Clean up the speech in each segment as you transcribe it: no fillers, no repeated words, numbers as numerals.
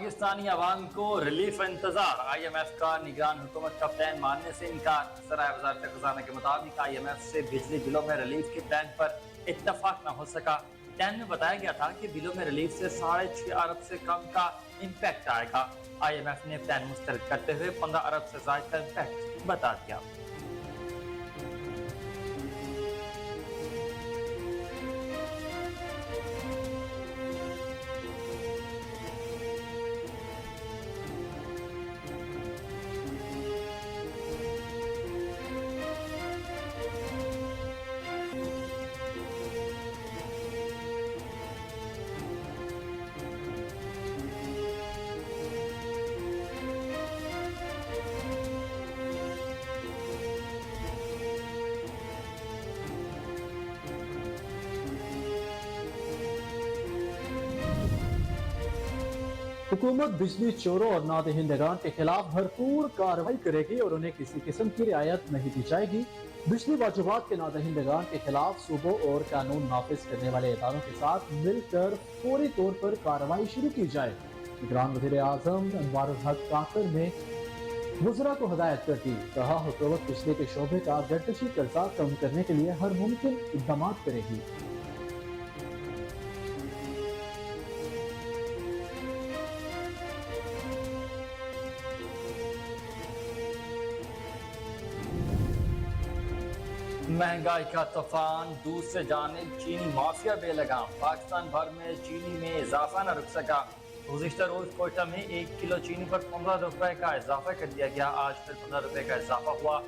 پاکستانی عوام کو ریلیف انتظار، آئی ایم ایف کا نگران حکومت کا پلان ماننے سے انکار۔ ذرائع وزارت خزانہ کے مطابق آئی ایم ایف سے بجلی بلوں میں ریلیف کے پلان پر اتفاق نہ ہو سکا۔ پلان میں بتایا گیا تھا کہ بلوں میں ریلیف سے 6.5 ارب سے کم کا امپیکٹ آئے گا۔ آئی ایم ایف نے پلان مسترد کرتے ہوئے 15 ارب سے زائد کا امپیکٹ بتا دیا۔ حکومت بجلی چوروں اور نادہندگان کے خلاف بھرپور کارروائی کرے گی اور انہیں کسی قسم کی رعایت نہیں دی جائے گی۔ بجلی واجبات کے نادہندگان کے خلاف صوبوں اور قانون نافذ کرنے والے اداروں کے ساتھ مل کر فوری طور پر کارروائی شروع کی جائے۔ نگران وزیر اعظم انوار الحق کاکر نے وزراء کو ہدایت کر دی، کہا حکومت بجلی کے شعبے کا گردشی قرضہ کم کرنے کے لیے ہر ممکن اقدامات کرے گی۔ مہنگائی کا طوفان، دوسری جانب چینی مافیا بے لگام، پاکستان بھر میں چینی میں اضافہ نہ رک سکا۔ گزشتہ روز کوئٹہ میں 1 کلو چینی پر 15 روپے کا اضافہ کر دیا گیا، آج پھر 15 روپے کا اضافہ ہوا۔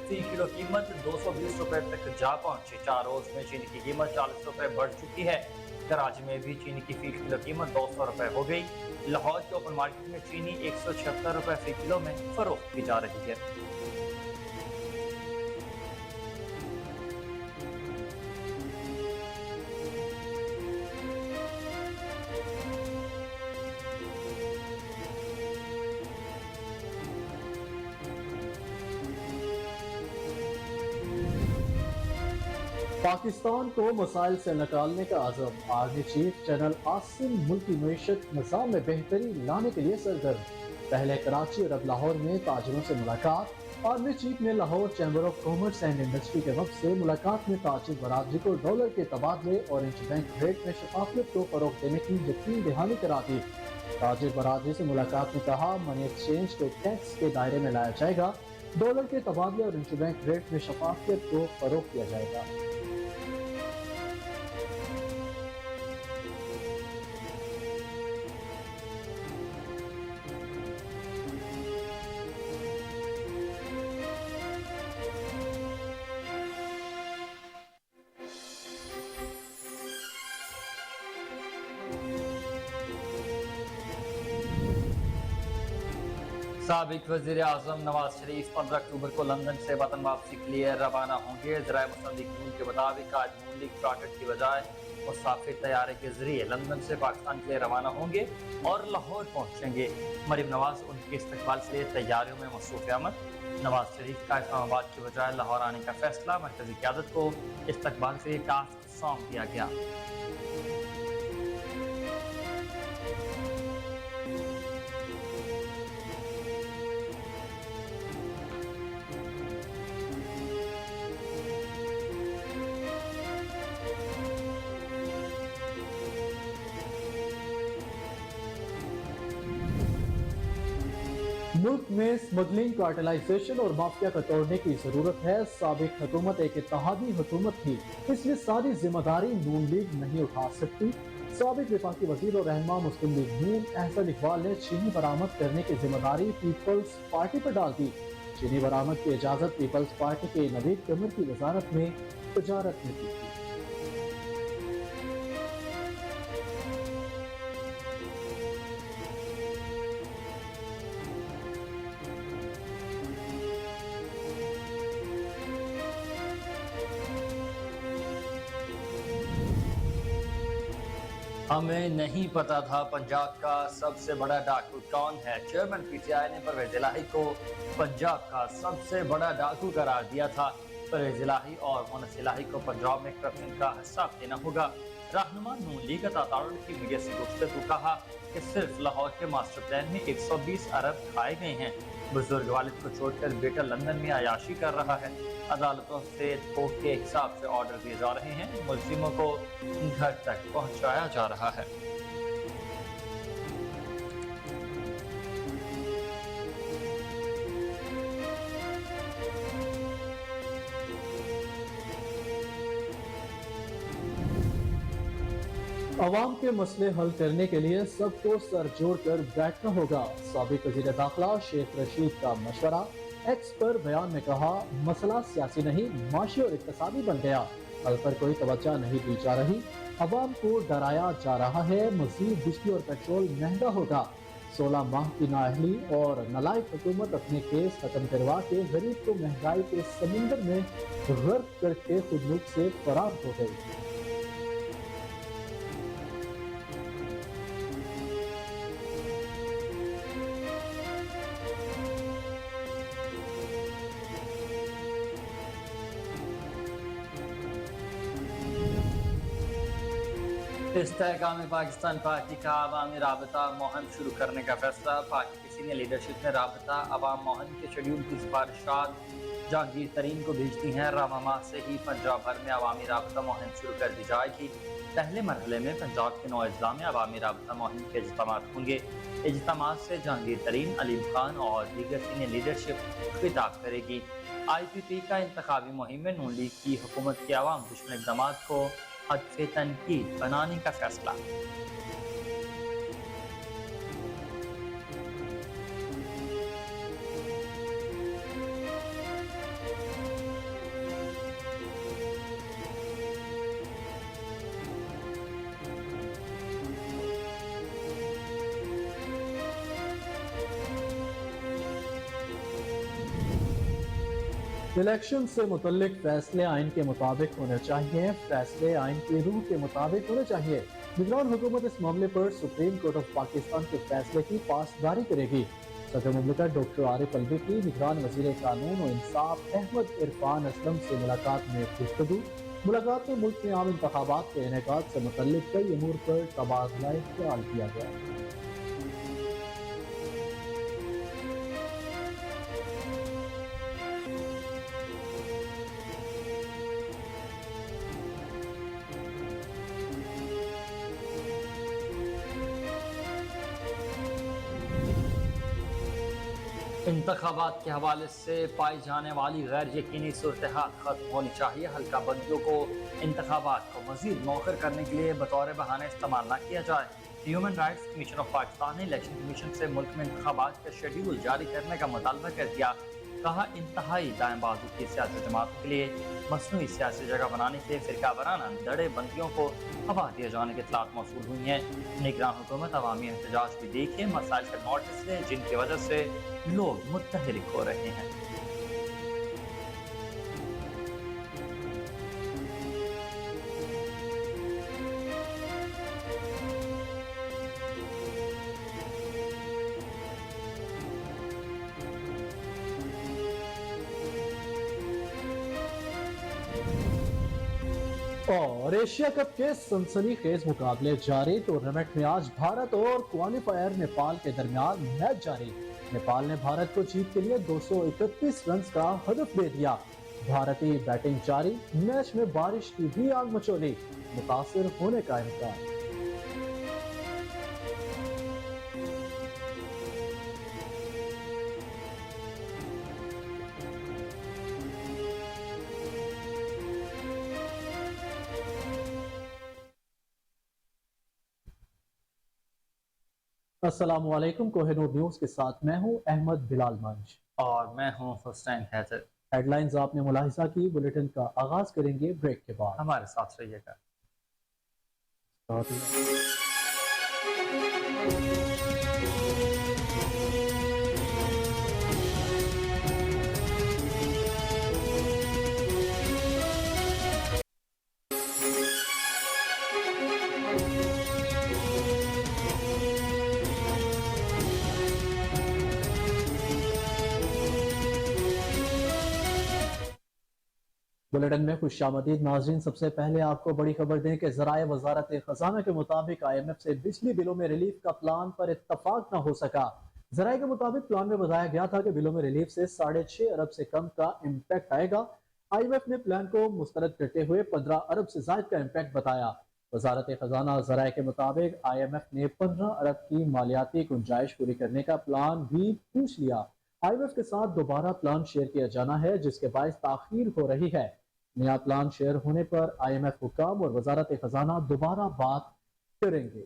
فی کلو قیمت 220 روپے تک جا پہنچی۔ 4 روز میں چینی کی قیمت 40 روپے بڑھ چکی ہے۔ کراچی میں بھی چینی کی فی کلو قیمت 200 روپے ہو گئی۔ لاہور کے اوپن مارکیٹ میں چینی 176 روپے فی کلو میں فروخت کی جا رہی ہے۔ پاکستان کو مسائل سے نکالنے کا عزم، آرمی چیف جنرل عاصم ملکی معیشت نظام میں بہتری لانے کے لیے سرگرم۔ پہلے کراچی اور اب لاہور میں تاجروں سے ملاقات۔ آرمی چیف نے Lahore chamber of commerce and industry کے وفد سے ملاقات میں تاجر برادری کو ڈالر کے تبادلے اور انٹر بینک ریٹ میں شفافیت کو فروغ دینے کی یقین دہانی کرا دی۔ تاجر برادری سے ملاقات میں کہا منی ایکسچینج کو ٹیکس کے دائرے میں لایا جائے گا، ڈالر کے تبادلے اور انٹر بینک ریٹ میں شفافیت کو فروغ دیا جائے گا۔ سابق وزیر اعظم نواز شریف 15 اکتوبر کو لندن سے وطن واپسی کے لیے روانہ ہوں گے۔ ذرائع مصدقین کے مطابق آج نون لیگ فراکٹ کی بجائے مسافر طیارے کے ذریعے لندن سے پاکستان کے لیے روانہ ہوں گے اور لاہور پہنچیں گے۔ مریم نواز ان کے استقبال کے لیے تیاریوں میں مصروف عمل۔ نواز شریف کا اسلام آباد کی بجائے لاہور آنے کا فیصلہ، مرکزی قیادت کو استقبال کے لیے ٹاسک سونپ دیا گیا۔ ملک میں اسمگلنگ، کارٹلائزیشن اور مافیا کو توڑنے کی ضرورت ہے۔ سابق حکومت ایک اتحادی حکومت تھی، اس لیے ساری ذمہ داری نون لیگ نہیں اٹھا سکتی۔ سابق وفاقی وزیر اور رہنما مسلم لیگ نون احسن اقبال نے چینی برآمد کرنے کی ذمہ داری پیپلز پارٹی پر ڈال دی۔ چینی برآمد کی اجازت پیپلز پارٹی کے نوید قمر کی وزارت میں تجارت میں دی۔ ہمیں نہیں پتا تھا پنجاب کا سب سے بڑا ڈاکو کون ہے۔ چیئرمین پی ٹی آئی نے پرویز الہی کو پنجاب کا سب سے بڑا ڈاکو قرار دیا تھا۔ پرویز الہی اور مونس الہی کو پنجاب میں کرپشن کا حساب دینا ہوگا۔ رہنما نون لیگ عطا تعارف کی میڈیا سے گفتگو کہا کہ कि सिर्फ लाहौर के मास्टर प्लान में 120 अरब खाए गए हैं। बुजुर्ग वालिद को छोड़कर बेटा लंदन में अयाशी कर रहा है। अदालतों से थोक के हिसाब से ऑर्डर दिए जा रहे हैं। मुल्जिमों को घर तक पहुंचाया जा रहा है। अवाम के मसले हल करने के लिए सबको सर जोड़कर बैठना होगा। साबिक वज़ीर दाखिला शेख रशीद का मशवरा। एक्स पर बयान में कहा, मसला सियासी नहीं माशी और इक्तिसादी बन गया, हल पर कोई तवज्जो नहीं दी जा रही। अवाम को डराया जा रहा है, मज़ीद बिजली और पेट्रोल महंगा होगा। 16 माह की नाअहली और नालायक हुकूमत अपने केस खत्म करवा के गरीब को महंगाई के समुंदर में गर्क करके खुद मुल्क से फरार हो गई। इस्तेहकाम पाकिस्तान पार्टी का अवामी राबता मुहिम शुरू करने का फैसला। पार्टी की सीनियर लीडरशिप ने राबता अवाम मुहिम के शेड्यूल की सिफारिशात जहांगीर तरीन को भेज दी हैं। रमज़ान माह से ही पंजाब भर में अवामी राबता मुहिम शुरू कर दी जाएगी। पहले मरहले में पंजाब के 9 अजला में अवामी राबता मुहिम के इज्तिमात होंगे। इज्तिमात से जहांगीर तरीन, अलीम खान और दीगर सीनियर लीडरशिप खिताब करेगी। IPP का इंतखाबी मुहिम में नून लीग की हुकूमत के अवाम दुश्मन इक़दामात को हदफ़े तनकीद बनाने का फैसला। इलेक्शन से मुतल्लिक फैसले आइन के मुताबिक होने चाहिए। फैसले आइन की रूह के मुताबिक होने चाहिए। निगरान हुकूमत इस मामले पर सुप्रीम कोर्ट ऑफ पाकिस्तान के फैसले की पासदारी करेगी। सदर मुमलिकत डॉक्टर आरिफ अलवी की निगरान वज़ीर कानून और इंसाफ अहमद इरफान असलम से मुलाकात में गुफ्तगू। मुलाकात में मुल्क में आम इंतखाबात के इनेकाद से मुतल्लिक कई अमूर पर तबादला ख्याल किया गया। इंतखाबात के हवाले से पाई जाने वाली गैर यकीनी सूरत-ए-हाल खत्म होनी चाहिए। हल्का बंदियों को इंतखाबात को मजीद मौखर करने के लिए बतौर बहाना इस्तेमाल न किया जाए। Human rights commission of Pakistan ने इलेक्शन कमीशन से मुल्क में इंतखाबात का शेड्यूल जारी करने का मुतालबा कर दिया। कहा, इंतहाई दाएं बाजू की सियासी जमातों के लिए मसनूई सियासी जगह बनाने के लिए फिरका वाराना दड़े बंदियों को हवा दिए जाने की इत्तलात मौसूल हुई हैं। निगरान हुकूमत अवामी एहतजाज भी देखिए, मसाइल का नोटिस ले जिनकी वजह से लोग मुत्तहरिक हो रहे हैं। और एशिया कप के सनसनीखेज मुकाबले जारी। टूर्नामेंट में आज भारत और क्वालिफायर नेपाल के दरमियान मैच जारी। नेपाल ने भारत को जीत के लिए 231 रन का हदफ दे दिया। भारतीय बैटिंग जारी। मैच में बारिश की भी आग मचोली, मुतासिर होने का इम्कान। अस्सलामुअलैकुम, कोहिनूर न्यूज के साथ मैं हूं अहमद बिलाल मंच और मैं हूं हुसैन हैदर। हेडलाइंस आपने मुलाहिजा की। बुलेटिन का आगाज करेंगे ब्रेक के बाद। हमारे साथ रहिएगा। बुलेटिन में खुशामदीद नाज़रीन। सबसे पहले आपको बड़ी खबर दें कि ज़राए वज़ारत खजाना के मुताबिक IMF से बिजली बिलों में रिलीफ का प्लान पर इत्तफाक न हो सका। ज़राए के मुताबिक प्लान में बताया गया था कि बिलों में रिलीफ से 6.5 अरब से कम का इम्पैक्ट आएगा। IMF ने प्लान को मुस्तरद करते हुए 15 अरब से ज़ायद का इम्पैक्ट बताया। वज़ारत खजाना ज़राए के मुताबिक IMF ने 15 अरब की मालियाती गुंजाइश पूरी करने का प्लान भी पूछ लिया। IMF के साथ दोबारा प्लान शेयर किया जाना है, जिसके बायस ताखीर हो रही है। नया प्लान शेयर होने पर IMF हुकाम और वजारत खजाना दोबारा बात करेंगे।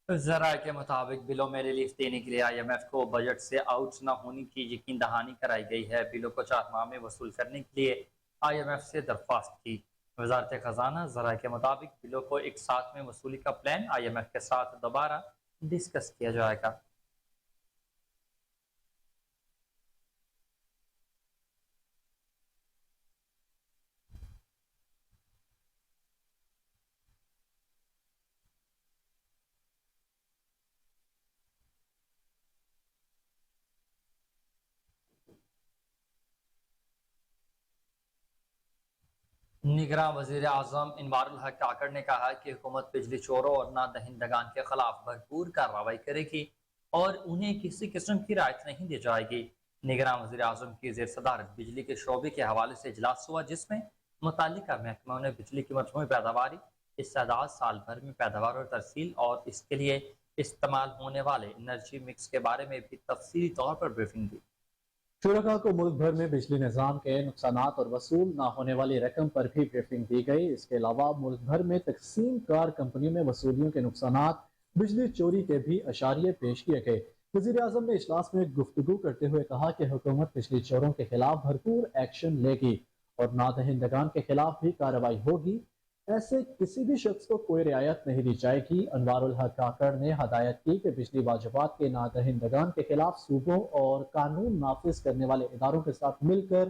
जराये के मुताबिक बिलों में रिलीफ देने के लिए IMF को बजट से आउट न होने की यकीन दहानी कराई गई है। बिलों को 4 माह में वसूल करने के लिए IMF से दरख्वास्त की। वजारत खजाना जराये के मुताबिक बिलों को एक साथ में वसूली का प्लान IMF के साथ दोबारा डिस्कस किया जाएगा। निगरान वज़ीर आज़म इनवारुल हक काकड़ ने कहा कि हुकूमत बिजली चोरों और नादहिंदगान के खिलाफ भरपूर कार्रवाई करेगी और उन्हें किसी किस्म की रियायत नहीं दी जाएगी। निगरान वज़ीर आज़म की ज़ेर सदारत बिजली के शोबे के हवाले से इजलास हुआ, जिसमें मुताल्लिका महकमों ने बिजली की मजमूई पैदावारी, इस्तेदाद, साल भर में पैदावार और तरसील और इसके लिए इस्तेमाल होने वाले एनर्जी मिक्स के बारे में भी तफसीली तौर पर ब्रीफिंग दी। शुरका को मुल्क भर में बिजली निज़ाम के नुकसानात और वसूल न होने वाली रकम पर भी ब्रीफिंग दी गई। इसके अलावा मुल्क भर में तकसीम कार कंपनियों में वसूलियों के नुकसानात, बिजली चोरी के भी अशारिये पेश किए गए। वज़ीर आज़म ने इजलास में गुफ्तगू करते हुए कहा कि हुकूमत बिजली चोरों के खिलाफ भरपूर एक्शन लेगी और नादहिंदगान के खिलाफ भी कार्रवाई होगी। ऐसे किसी भी शख्स को कोई रियायत नहीं दी जाएगी। अनवारुल हक काकड़ ने हदायत की कि बिजली वाजिबात के नादहिंदगान के खिलाफ सूबों और कानून नाफिज करने वाले इदारों के साथ मिलकर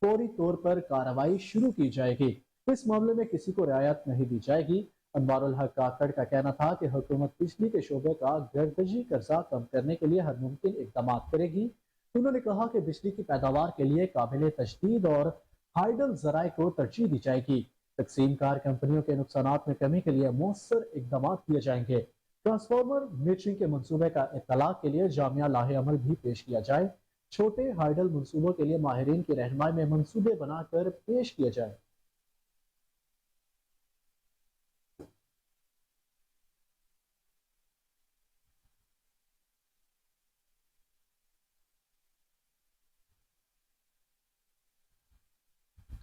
फौरी तौर पर कार्रवाई शुरू की जाएगी। इस मामले में किसी को रियायत नहीं दी जाएगी। अनवारुल हक काकड़ का कहना था कि हुकूमत बिजली के शोबे का गर्दजी कर्जा कम करने के लिए हर मुमकिन इकदाम करेगी। उन्होंने कहा कि बिजली की पैदावार के लिए काबिल तशदीद और हाइडल जराए को तरजीह दी जाएगी। तकसीम कार कंपनियों के नुकसानात में कमी के लिए मौसर इकदाम किए जाएंगे। ट्रांसफार्मर मीटरिंग के मनसूबे का इत्तलाक के लिए जामिया लाहे अमल भी पेश किया जाए। छोटे हाइडल मनसूबों के लिए माहिरीन की रहनुमाई में मनसूबे बनाकर पेश किए जाए।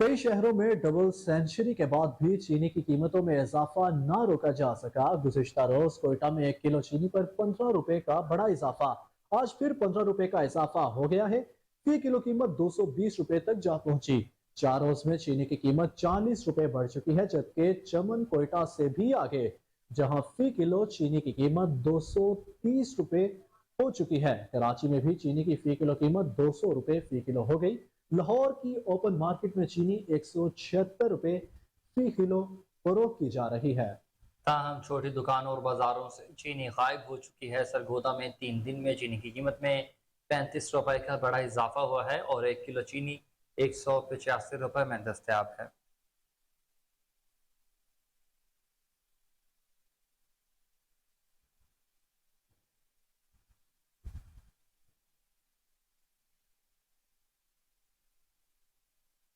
कई शहरों में डबल सेंचुरी के बाद भी चीनी की कीमतों में इजाफा ना रोका जा सका। गुज़िश्ता रोज कोयटा में 1 किलो चीनी पर 15 रुपए का बड़ा इजाफा। आज फिर 15 रुपए का इजाफा हो गया है। फी किलो कीमत 220 रुपए तक जा पहुंची। 4 रोज में चीनी की कीमत 40 रुपए बढ़ चुकी है, जबकि चमन कोयटा से भी आगे, जहां फी किलो चीनी की कीमत 230 रुपए हो चुकी है। कराची में भी चीनी की फी किलो कीमत 200 रुपए फी किलो हो गई। लाहौर की ओपन मार्केट में चीनी 176 रुपए फी किलो फरोख्त की जा रही है। ताहम छोटी दुकानों और बाजारों से चीनी गायब हो चुकी है। सरगोदा में 3 दिन में चीनी की कीमत में 35 रुपए का बड़ा इजाफा हुआ है और 1 किलो चीनी 185 रुपए में दस्तयाब है।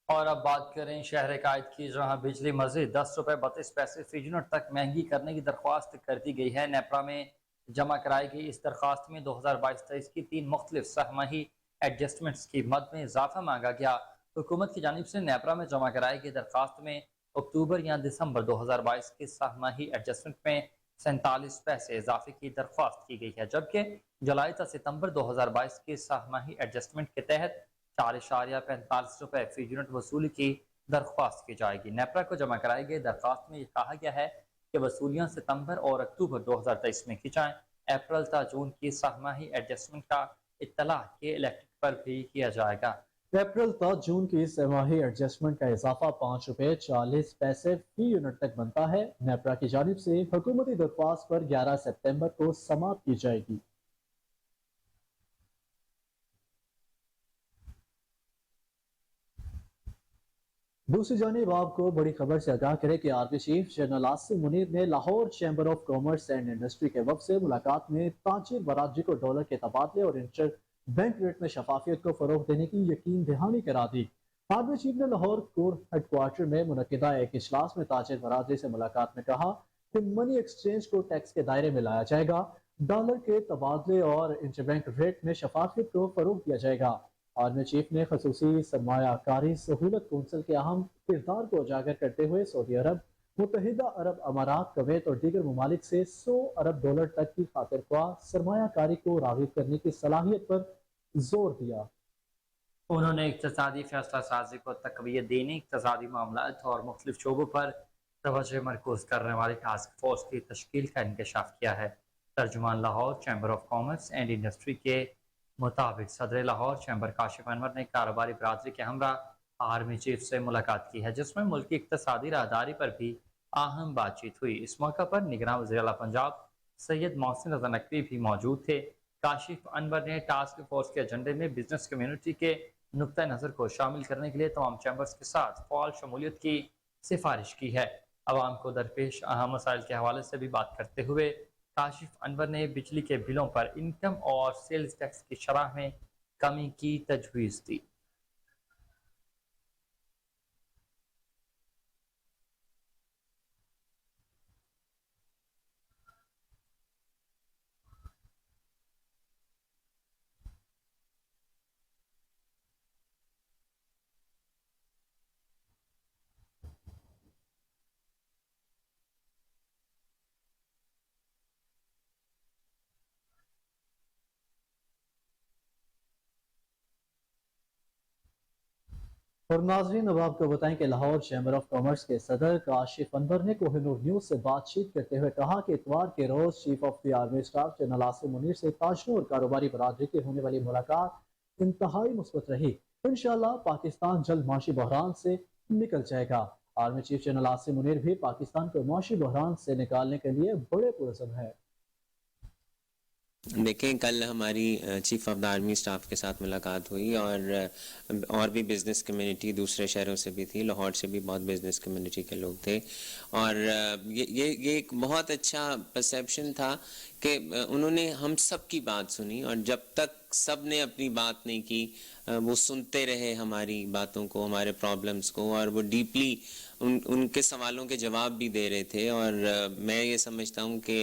और अब बात करें शहर कायद की, जहां बिजली मजीद 10 रुपए 32 पैसे फी यूनिट तक महंगी करने की दरख्वास्त कर दी गई है। नेपरा में जमा कराई गई इस दरख्वास्त में 2022-23 की 3 मुख्तलिफ सहमाही एडजस्टमेंट्स की मद में इजाफा मांगा गया। हुकूमत की जानिब से नेपरा में जमा कराई गई दरख्वास्त में अक्टूबर या दिसंबर 2022 की सहमाही एडजस्टमेंट में 47 पैसे इजाफे की दरख्वास्त की गई है, जबकि जुलाई से सितंबर 2022 की सहमाही एडजस्टमेंट के तहत 4.45 रुपए फी यूनिट वसूली की दरख्वास्त की जाएगी। नेपरा को जमा कराई गई दरख्वास्त में यह कहा गया है कि वसूलियाँ सितंबर और अक्टूबर 2023 में की जाएं। अप्रैल ta जून की सहमाही एडजस्टमेंट का इत्तला के इलेक्ट्रिक पर भी किया जाएगा। अप्रैल ta जून की सहमाही एडजस्टमेंट का इजाफा 5 रुपए 40 पैसे फी यूनिट तक बनता है। नेपरा की जानिब से हुकूमती दरख्वास्त पर 11 सितंबर को समाप्त की जाएगी। दूसरी जानिब आपको बड़ी खबर से आगाह करें कि army chief general Asim Munir ने Lahore chamber of commerce and industry के वफद से मुलाकात में ताजिर बरादरी को डॉलर के तबादले और इंटर बैंक रेट में शफाफियत को फरोग देने की यकीन दहानी करा दी। आर्मी चीफ ने लाहौर कोर हेडक्वार्टर में मुनक्किदा एक इजलास में ताजिर बरादरी से मुलाकात में कहा कि मनी एक्सचेंज को टैक्स के दायरे में लाया जाएगा, डॉलर के तबादले और इंटरबैंक रेट में शफाफियत को फरोग दिया जाएगा। आर्मी चीफ ने खसूसी सरमायाकारी सहूलत कौंसिल के अहम किरदार को उजागर करते हुए सऊदी अरब, मुत्तहिदा अरब अमारात, कुवैत और दीगर ममालिक से $100 अरब तक की खातिर ख्वाह सरमायाकारी को राग़िब करने की सलाहियत पर जोर दिया। उन्होंने इक़्तिसादी फैसला साजी को तक़वियत देने, इक़्तिसादी मामलात और मुख्तलिफ शोबों पर तवज्जो मरकूज़ करने वाली टास्क फोर्स की तश्कील का इंकशाफ किया है। तर्जुमान Lahore chamber of commerce and industry के मुताबिक सदर लाहौर चैम्बर काशिफ अनवर ने कारोबारी बरादरी के हमरा आर्मी चीफ से मुलाकात की है, जिसमें मुल्क की इक़्तिसादी राहदारी पर भी अहम बातचीत हुई। इस मौका पर निगरान वज़ीर आला पंजाब सैयद मोहसिन रज़ा नकवी भी मौजूद थे। काशिफ अनवर ने टास्क फोर्स के एजेंडे में बिजनेस कम्युनिटी के नुक्ता नज़र को शामिल करने के लिए तमाम चैम्बर्स के साथ फ़ाल शमूलियत की सिफारिश की है। आवाम को दरपेश अहम मसाइल के हवाले से भी बात करते हुए काशिफ अनवर ने बिजली के बिलों पर इनकम और सेल्स टैक्स की शरह में कमी की तजवीज़ दी। और नाजरीन, अब आपको बताएं कि लाहौर चैम्बर ऑफ कॉमर्स के सदर काशिफ अनवर ने कोहिनूर न्यूज़ से बातचीत करते हुए कहा कि इतवार के रोज़ chief of the army staff general Asim Munir से ताजरों और कारोबारी बरादरी की होने वाली मुलाकात इंतहाई मुस्बत रही। इंशाअल्लाह पाकिस्तान जल्द माशी बहरान से निकल जाएगा। Army chief general Asim Munir भी पाकिस्तान को माशी बहरान से निकालने के लिए बड़े पुरज़म है। देखें, कल हमारी chief of the army staff के साथ मुलाकात हुई और भी बिज़नेस कम्युनिटी दूसरे शहरों से भी थी, लाहौर से भी बहुत बिज़नेस कम्युनिटी के लोग थे। और ये एक बहुत अच्छा परसेप्शन था कि उन्होंने हम सब की बात सुनी, और जब तक सब ने अपनी बात नहीं की वो सुनते रहे हमारी बातों को, हमारे प्रॉब्लम्स को, और वो डीपली उनके सवालों के जवाब भी दे रहे थे। और मैं ये समझता हूँ कि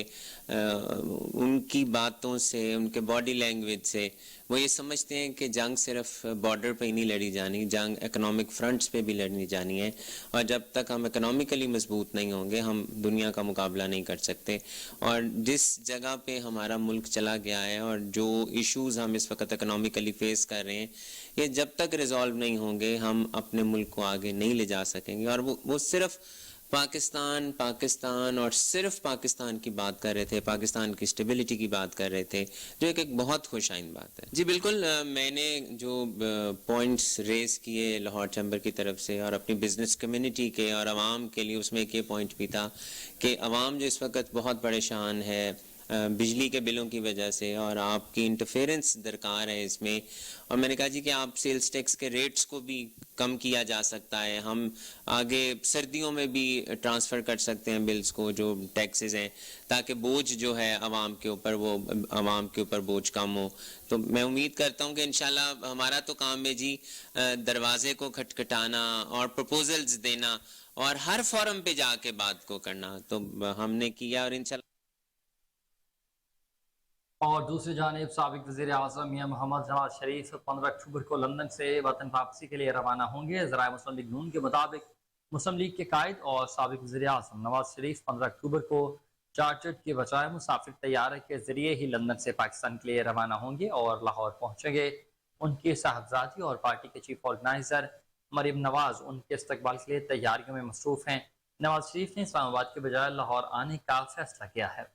उनकी बातों से, उनके बॉडी लैंग्वेज से वो ये समझते हैं कि जंग सिर्फ बॉर्डर पे ही नहीं लड़ी जानी, जंग इकोनॉमिक फ्रंट्स पे भी लड़नी जानी है। और जब तक हम इकोनॉमिकली मजबूत नहीं होंगे हम दुनिया का मुकाबला नहीं कर सकते। और जिस जगह पे हमारा मुल्क चला गया है और जो इश्यूज़ हम इस वक्त इकोनॉमिकली फेस कर रहे हैं, ये जब तक रिजॉल्व नहीं होंगे हम अपने मुल्क को आगे नहीं ले जा सकेंगे। और वो सिर्फ पाकिस्तान और सिर्फ पाकिस्तान की बात कर रहे थे, पाकिस्तान की स्टेबिलिटी की बात कर रहे थे, जो एक बहुत खुशाइन बात है। जी बिल्कुल, मैंने जो पॉइंट्स रेस किए लाहौर चैम्बर की तरफ से और अपनी बिजनेस कम्युनिटी के और आवाम के लिए, उसमें एक ये पॉइंट भी था कि आवाम जो इस वक्त बहुत परेशान है बिजली के बिलों की वजह से, और आपकी इंटरफेरेंस दरकार है इसमें। और मैंने कहा जी कि आप सेल्स टैक्स के रेट्स को भी कम किया जा सकता है, हम आगे सर्दियों में भी ट्रांसफ़र कर सकते हैं बिल्स को, जो टैक्सेस हैं, ताकि बोझ जो है आवाम के ऊपर बोझ कम हो। तो मैं उम्मीद करता हूँ कि इंशाल्लाह हमारा तो काम है जी दरवाजे को खटखटाना और प्रपोजल्स देना और हर फोरम पे जाके बात को करना, तो हमने किया। और इंशाल्लाह और दूसरी जानिब साबिक वज़ीर आज़म मियां मोहम्मद नवाज शरीफ 15 अक्टूबर को लंदन से वतन वापसी के लिए रवाना होंगे। ज़राए मुस्लिम लीग नून के मुताबिक मुस्लिम लीग के कायद और साबिक वज़ीर आज़म नवाज शरीफ 15 अक्टूबर को चार्टर्ड के बजाय मुसाफिर तैयारे के जरिए ही लंदन से पाकिस्तान के लिए रवाना होंगे और लाहौर पहुँचेंगे। उनकी साहबजादी और पार्टी के चीफ ऑर्गेनाइजर मरीम नवाज उनके इस्तकबाल के लिए तैयारियों में मसरूफ़ हैं। नवाज शरीफ ने इस्लामाबाद के बजाय लाहौर आने का फैसला किया है।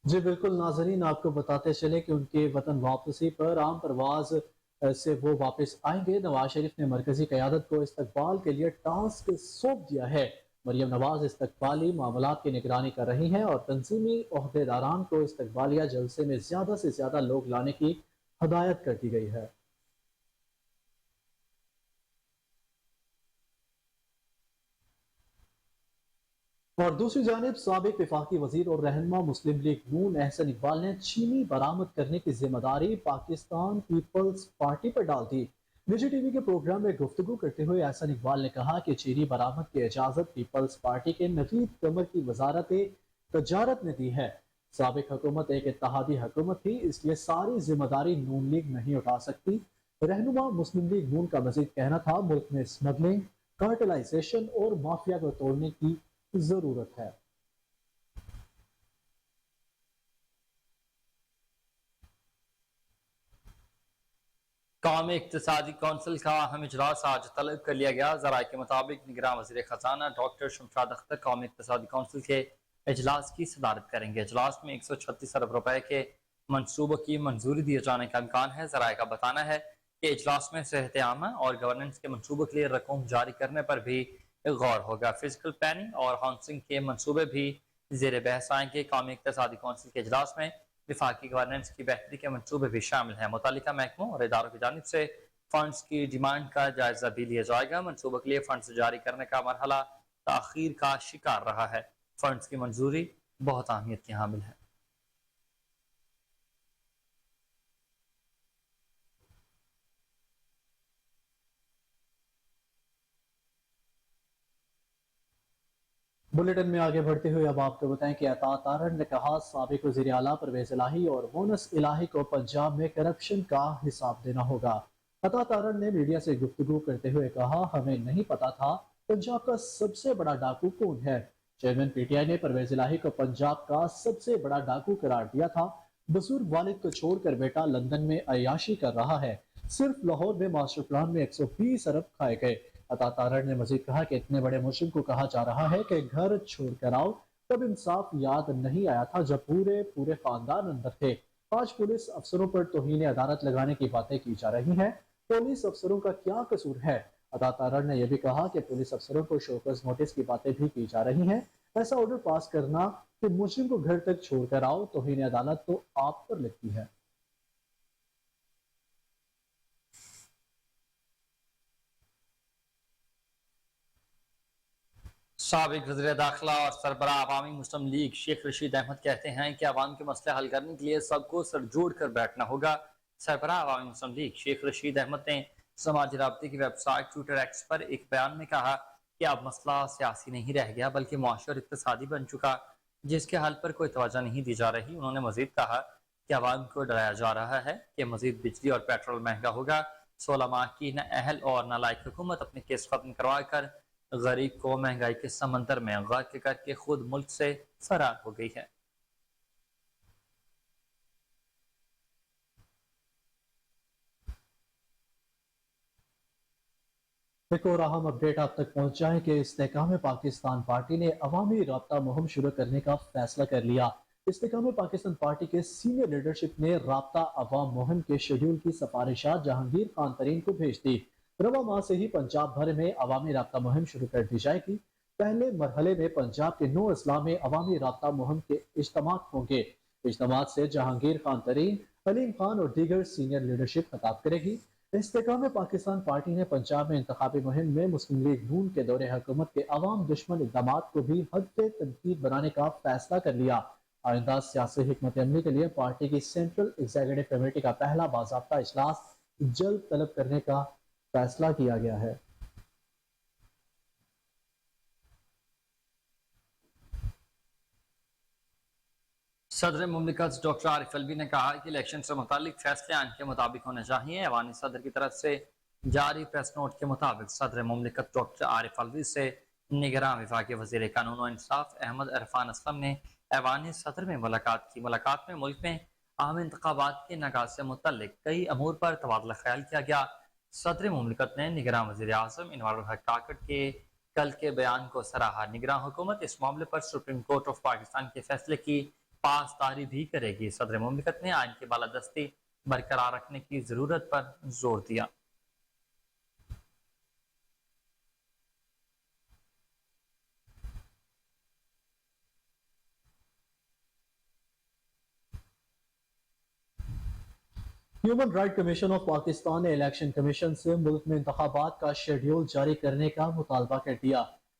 जी बिल्कुल नाजरीन, आपको बताते चले कि उनके वतन वापसी पर आम परवाज से वो वापस आएंगे। नवाज शरीफ ने मरकजी क़यादत को इस्तकबाल के लिए टास्क सौंप दिया है। मरियम नवाज इस्तकबाली मामलात की निगरानी कर रही हैं और तंजीमी ओहदेदारान को इस्तकबालिया जलसे में ज़्यादा से ज़्यादा लोग लाने की हदायत कर दी गई है। اور دوسری جانب سابق وفاقی وزیر اور رہنما مسلم لیگ نون احسن اقبال نے چینی برآمد کرنے کی ذمہ داری پاکستان پیپلز پارٹی پر ڈال دی۔ نجی ٹی وی کے پروگرام میں گفتگو کرتے ہوئے احسن اقبال نے کہا کہ چینی برآمد کی اجازت پیپلز پارٹی کے نوید قمر کی وزارت تجارت نے دی ہے۔ سابق حکومت ایک اتحادی حکومت تھی، اس لیے ساری ذمہ داری نون لیگ نہیں اٹھا سکتی۔ رہنما مسلم لیگ نون کا مزید کہنا تھا ملک میں اسمگلنگ، کارٹلائزیشن اور مافیا کو توڑنے کی ضرورت ہے۔ قومی اقتصادی کونسل کا اہم اجلاس آج طلب کر لیا گیا۔ ذرائع کے مطابق نگراں وزیر خزانہ ڈاکٹر شمشاد اختر قومی اقتصادی کونسل کے اجلاس کی صدارت کریں گے۔ اجلاس میں 136 ارب روپے کے منصوبوں کی منظوری دیے جانے کا امکان ہے۔ ذرائع کا بتانا ہے کہ اجلاس میں صحت عامہ اور گورننس کے منصوبوں کے لیے رقوم جاری کرنے پر بھی غور ہوگا۔ فزیکل پلاننگ اور ہاؤسنگ کے منصوبے بھی زیر بحث آئیں گے۔ قومی اقتصادی کونسل کے اجلاس میں وفاقی گورننس کی بہتری کے منصوبے بھی شامل ہیں۔ متعلقہ محکموں اور اداروں کی جانب سے فنڈز کی ڈیمانڈ کا جائزہ بھی لیا جائے گا۔ منصوبوں کے لیے فنڈز جاری کرنے کا مرحلہ تاخیر کا شکار رہا ہے۔ فنڈز کی منظوری بہت اہمیت کی حامل ہے۔ بلیٹن میں آگے بڑھتے ہوئے اب آپ کو بتائیں کہ عطا تارڑ نے کہا سابق وزیر اعلیٰ پرویز الہی اور مونس الہی کو پنجاب میں کرپشن کا حساب دینا ہوگا۔ عطا تارڑ نے میڈیا سے گفتگو کرتے ہوئے کہا ہمیں نہیں پتا تھا پنجاب کا سب سے بڑا ڈاکو کون ہے۔ چیئرمین پی ٹی آئی نے پرویز الہی کو پنجاب کا سب سے بڑا ڈاکو قرار دیا تھا۔ بزرگ والد کو چھوڑ کر بیٹا لندن میں عیاشی کر رہا ہے۔ صرف لاہور میں ماسٹر پلان میں 120 ارب کھائے گئے۔ عطا تارڑ نے مزید کہا کہ اتنے بڑے مجرم کو کہا جا رہا ہے کہ گھر چھوڑ کر آؤ، تب انصاف یاد نہیں آیا تھا جب پورے خاندان اندر تھے۔ آج پولیس افسروں پر توہین عدالت لگانے کی باتیں کی جا رہی ہیں۔ پولیس افسروں کا کیا قصور ہے؟ عطا تارڑ نے یہ بھی کہا کہ پولیس افسروں کو شوکز نوٹس کی باتیں بھی کی جا رہی ہیں۔ ایسا آرڈر پاس کرنا کہ مجرم کو گھر تک چھوڑ کر آؤ، توہین عدالت تو آپ پر لگتی ہے۔ سابق وزیر داخلہ اور سربراہ عوامی مسلم لیگ شیخ رشید احمد کہتے ہیں کہ عوام کے مسئلے حل کرنے کے لیے سب کو سر جوڑ کر بیٹھنا ہوگا۔ سربراہ عوامی مسلم لیگ شیخ رشید احمد نے سماجی رابطے کی ویب سائٹ ٹویٹر ایکس پر ایک بیان میں کہا کہ اب مسئلہ سیاسی نہیں رہ گیا بلکہ معاشی اور اقتصادی بن چکا، جس کے حل پر کوئی توجہ نہیں دی جا رہی۔ انہوں نے مزید کہا کہ عوام کو ڈرایا جا رہا ہے کہ مزید بجلی اور پیٹرول مہنگا ہوگا۔ 16 ماہ کی نہ اہل اور نہ لائق حکومت اپنے کیس ختم کروا کر غریب کو مہنگائی کے سمندر میں غرق کر کے خود ملک سے فرار ہو گئی ہے۔ ایک اور اہم اپڈیٹ آپ تک پہنچ جائے کہ استحکام پاکستان پارٹی نے عوامی رابطہ مہم شروع کرنے کا فیصلہ کر لیا۔ استحکام پاکستان پارٹی کے سینئر لیڈرشپ نے رابطہ عوام مہم کے شیڈول کی سفارشات جہانگیر خان ترین کو بھیج دی۔ رواں ماہ سے ہی پنجاب بھر میں عوامی رابطہ مہم شروع کر دی جائے گی۔ پہلے مرحلے میں پنجاب کے 9 اضلاع میں عوامی رابطہ مہم کے اجتماعات ہوں گے۔ اجتماعات سے جہانگیر خان ترین، علیم خان اور دیگر سینئر لیڈرشپ خطاب کرے گی۔ استحکام پاکستان پارٹی نے پنجاب میں انتخابی مہم میں مسلم لیگ نون کے دور حکومت کے عوام دشمن اقدامات کو بھی حد تنقید بنانے کا فیصلہ کر لیا۔ آئندہ سیاسی حکمت عملی کے لیے پارٹی کی سینٹرل ایگزیکٹو کمیٹی کا پہلا باضابطہ اجلاس جلد طلب کرنے کا فیصلہ کیا گیا ہے۔ صدر مملکت ڈاکٹر عارف الوی نے کہا کہ الیکشن سے متعلق فیصلے آئین کے مطابق ہونے چاہیے۔ ایوانی صدر کی طرف سے جاری پریس نوٹ کے مطابق صدر مملکت ڈاکٹر عارف الوی سے نگراں وفاقی وزیر قانون و انصاف احمد عرفان اسلم نے ایوانی صدر میں ملاقات کی۔ ملاقات میں ملک میں اہم انتخابات کے نکات سے متعلق کئی امور پر تبادلہ خیال کیا گیا۔ صدر مملکت نے نگراں وزیر اعظم انوار الحق کاکڑ کے کل کے بیان کو سراہا۔ نگراں حکومت اس معاملے پر سپریم کورٹ آف پاکستان کے فیصلے کی پاسداری بھی کرے گی۔ صدر مملکت نے آئین کی بالادستی برقرار رکھنے کی ضرورت پر زور دیا۔ Human right commission of Pakistan نے الیکشن کمیشن سے ملک میں انتخابات کا شیڈیول جاری کرنے کا مطالبہ کر دیا۔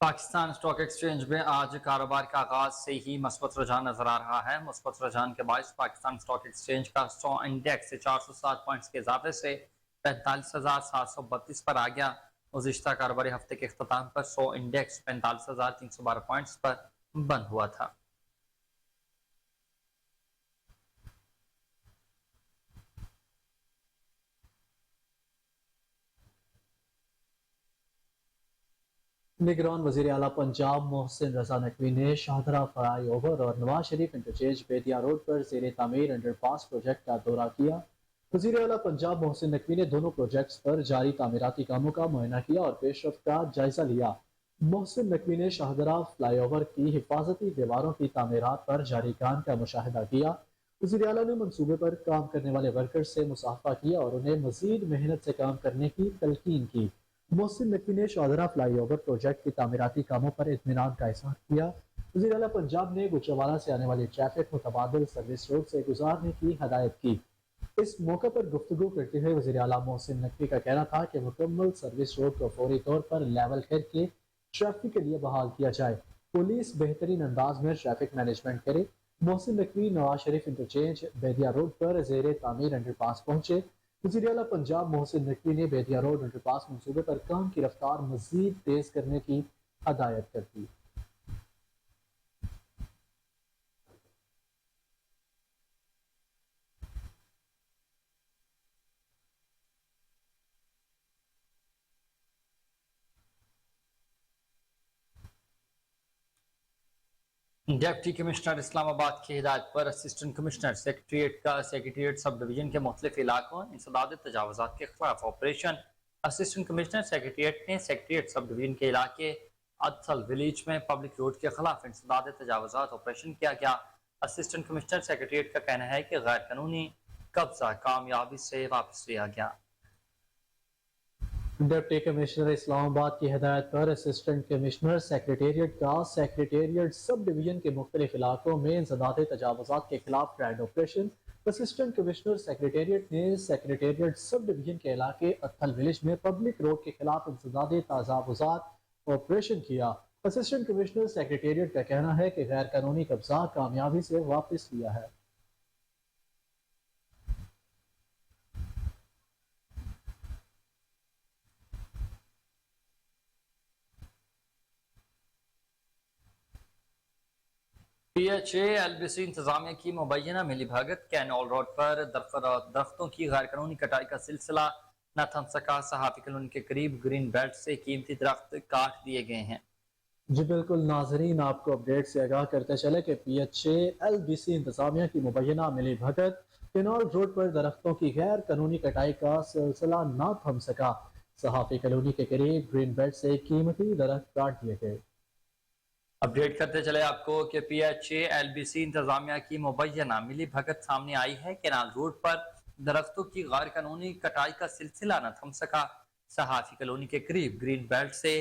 पाकिस्तान स्टॉक एक्सचेंज में आज कारोबार का आगाज से ही मस्बत रुझान नजर आ रहा है। मस्बत रुझान के बायस पाकिस्तान स्टॉक एक्सचेंज का 100 इंडेक्स 407 पॉइंट्स के इजाफे से 45,732 पर आ गया। गुज़िश्ता कारोबारी हफ्ते के इख्तिताम पर 100 इंडेक्स 45,312 पॉइंट्स पर बंद हुआ था। निगरान वज़ीर आला पंजाब मोहसिन रजा नकवी ने शाहदरा फ्लाई ओवर और नवाज शरीफ इंटरचेंज बेतिया रोड पर ज़ेर तामीर अंडरपास प्रोजेक्ट का दौरा किया। वज़ीर आला पंजाब मोहसिन नकवी ने दोनों प्रोजेक्ट्स पर जारी तामीराती कामों का मुआयना किया और पेशरफ्त का जायजा लिया। मोहसिन नकवी ने शाहदरा फ्लाई ओवर की हिफाजती दीवारों की तामीरात पर जारी काम का मुशाहिदा किया। वज़ीर आला ने मनसूबे पर काम करने वाले वर्कर्स से मुसाफा किया और उन्हें मजीद मेहनत से काम करने की तलकीन की। मोहसिन नकवी ने शाहदरा फ्लाई ओवर प्रोजेक्ट की तामीराती कामों पर इत्मीनान का इज़हार किया। वज़ीर आला पंजाब ने गुजरावाला से आने वाली ट्रैफिक मुतबादिल सर्विस रोड से गुजारने की हदायत की। इस मौके पर गुफ्तगू करते हुए वज़ीर आला मोहसिन नकवी का कहना था कि मुकम्मल सर्विस रोड को फौरी तौर पर लेवल करके ट्रैफिक के लिए बहाल किया जाए। पुलिस बेहतरीन अंदाज में ट्रैफिक मैनेजमेंट करे। मोहसिन नकवी नवाज शरीफ इंटरचेंज बेदिया रोड पर ज़ेर तामीर अंडरपास पहुंचे। वज़ीर आला पंजाब मोहसिन नकवी ने बेदिया रोड अंडरपास मंसूबे पर काम की रफ्तार मजीद तेज करने की हदायत कर दी। डिप्टी कमिश्नर इस्लामाबाद की हिदायत पर assistant commissioner secretariat sub division के मुख्तलिफ इलाकों इंसदाद तजावुज़ात के खिलाफ ऑपरेशन। असिस्टेंट कमिश्नर सेक्रेटेरिएट ने सेक्रेटेरिएट सब डिवीजन के इलाके अदसल विलेज में पब्लिक रोड के खिलाफ इंसदाद तजावुज़ात ऑपरेशन किया गया। असिस्टेंट कमिश्नर सेक्रेटेरिएट का कहना है कि गैर कानूनी कब्जा कामयाबी से वापस लिया गया। डिप्टी कमिश्नर इस्लामाबाद की हिदायत पर असिस्टेंट कमिश्नर सेक्रेटेरिएट का सेक्रेटेरिएट सब डिवीजन के मुख्तलिफ इलाकों में इंसदाद तजावुज़ात के खिलाफ grand operation. Assistant commissioner secretariat ने सेक्रेटेरिएट सब डिवीजन के इलाके अत्थल विलेज में पब्लिक रोड के खिलाफ इंसदाद तजावुज़ात ऑपरेशन किया। असिस्टेंट कमिश्नर सेक्रेटेरिएट का कहना है कि गैर कानूनी कब्जा कामयाबी से वापस लिया है। PHA LBC इंतजामिया की मुबैना मिली भगत। कैनॉल रोड पर दरख्तों की गैर कानूनी कटाई का सिलसिला न थम सका। सहाफी कॉलोनी के करीब ग्रीन बेल्ट से कीमती दरख्त काट दिए गए हैं। जी बिल्कुल नाजरीन, आपको अपडेट से आगाह करते चले कि PHA LBC इंतजामिया की मुबैना मिली भगत कैनॉल रोड पर दरख्तों की गैर कानूनी कटाई का सिलसिला न थम सका। सहाफी कॉलोनी के करीब ग्रीन बेल्ट से कीमती दरख्त काट दिए गए। अपडेट करते चले आपको कि PHA LBC इंतजामिया की मुबैना मिली भगत सामने आई है। कैनाल रोड पर दरख्तों की गैर कानूनी कटाई का सिलसिला न थम सका। सहाफी कॉलोनी के करीब ग्रीन बेल्ट से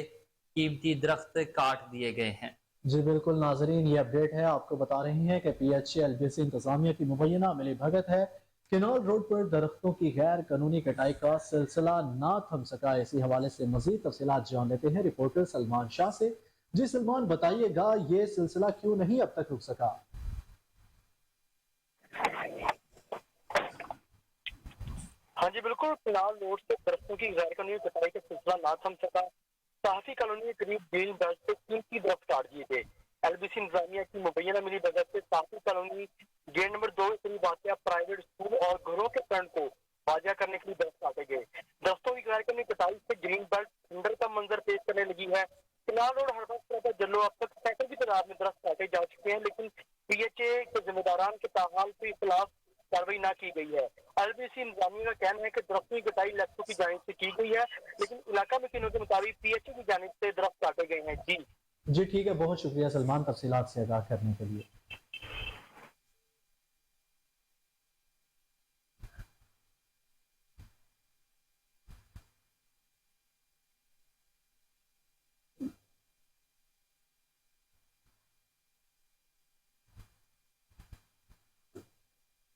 कीमती दरख्त काट दिए गए हैं। जी बिल्कुल नाजरीन, ये अपडेट है, आपको बता रही हैं कि PHA LBC इंतजामिया की मुबैना मिली भगत है। कैनाल रोड पर दरख्तों की गैर कानूनी कटाई का सिलसिला न थम सका। इसी हवाले से मजीद तफसीलात जान लेते हैं रिपोर्टर सलमान शाह से। जी सलमान, बताइएगा ये सिलसिला क्यों नहीं अब तक रुक सका? हाँ जी बिल्कुल, कैनाल रोड से दरख्तों की गैर कानूनी कटाई का सिलसिला ना थम सका। सहाफी कॉलोनी के करीब ग्रीन बेल्ट से कीमती दरख्त काट दिए गए। LBC इंतजामिया की मुबैना मिली भगत से सहाफी कॉलोनी गेट नंबर 2 के करीब वाक़या प्राइवेट स्कूल और घरों के फ्रंट को वाजिया करने के लिए दरख्त काटे गए। दरख्तों की गैर कानूनी कटाई से ग्रीन बेल्ट खंडर का मंजर पेश करने लगी है। कैनाल रोड हर वक्त जल्लो अब तक सैकड़ों की तादाद में दरख्त काटे जा चुके हैं, लेकिन PHA के जिम्मेदारान के ताहाल के खिलाफ कार्रवाई ना की गई है। LBC इंतजामिया का कहना है कि दरख्तों की कटाई इलाकों की जानिब से की गई है, लेकिन इलाका मकीनों के मुताबिक PHA की जानिब से दरख्त काटे गए हैं। जी ठीक है, बहुत शुक्रिया सलमान तफसीलात से आगाह करने के लिए।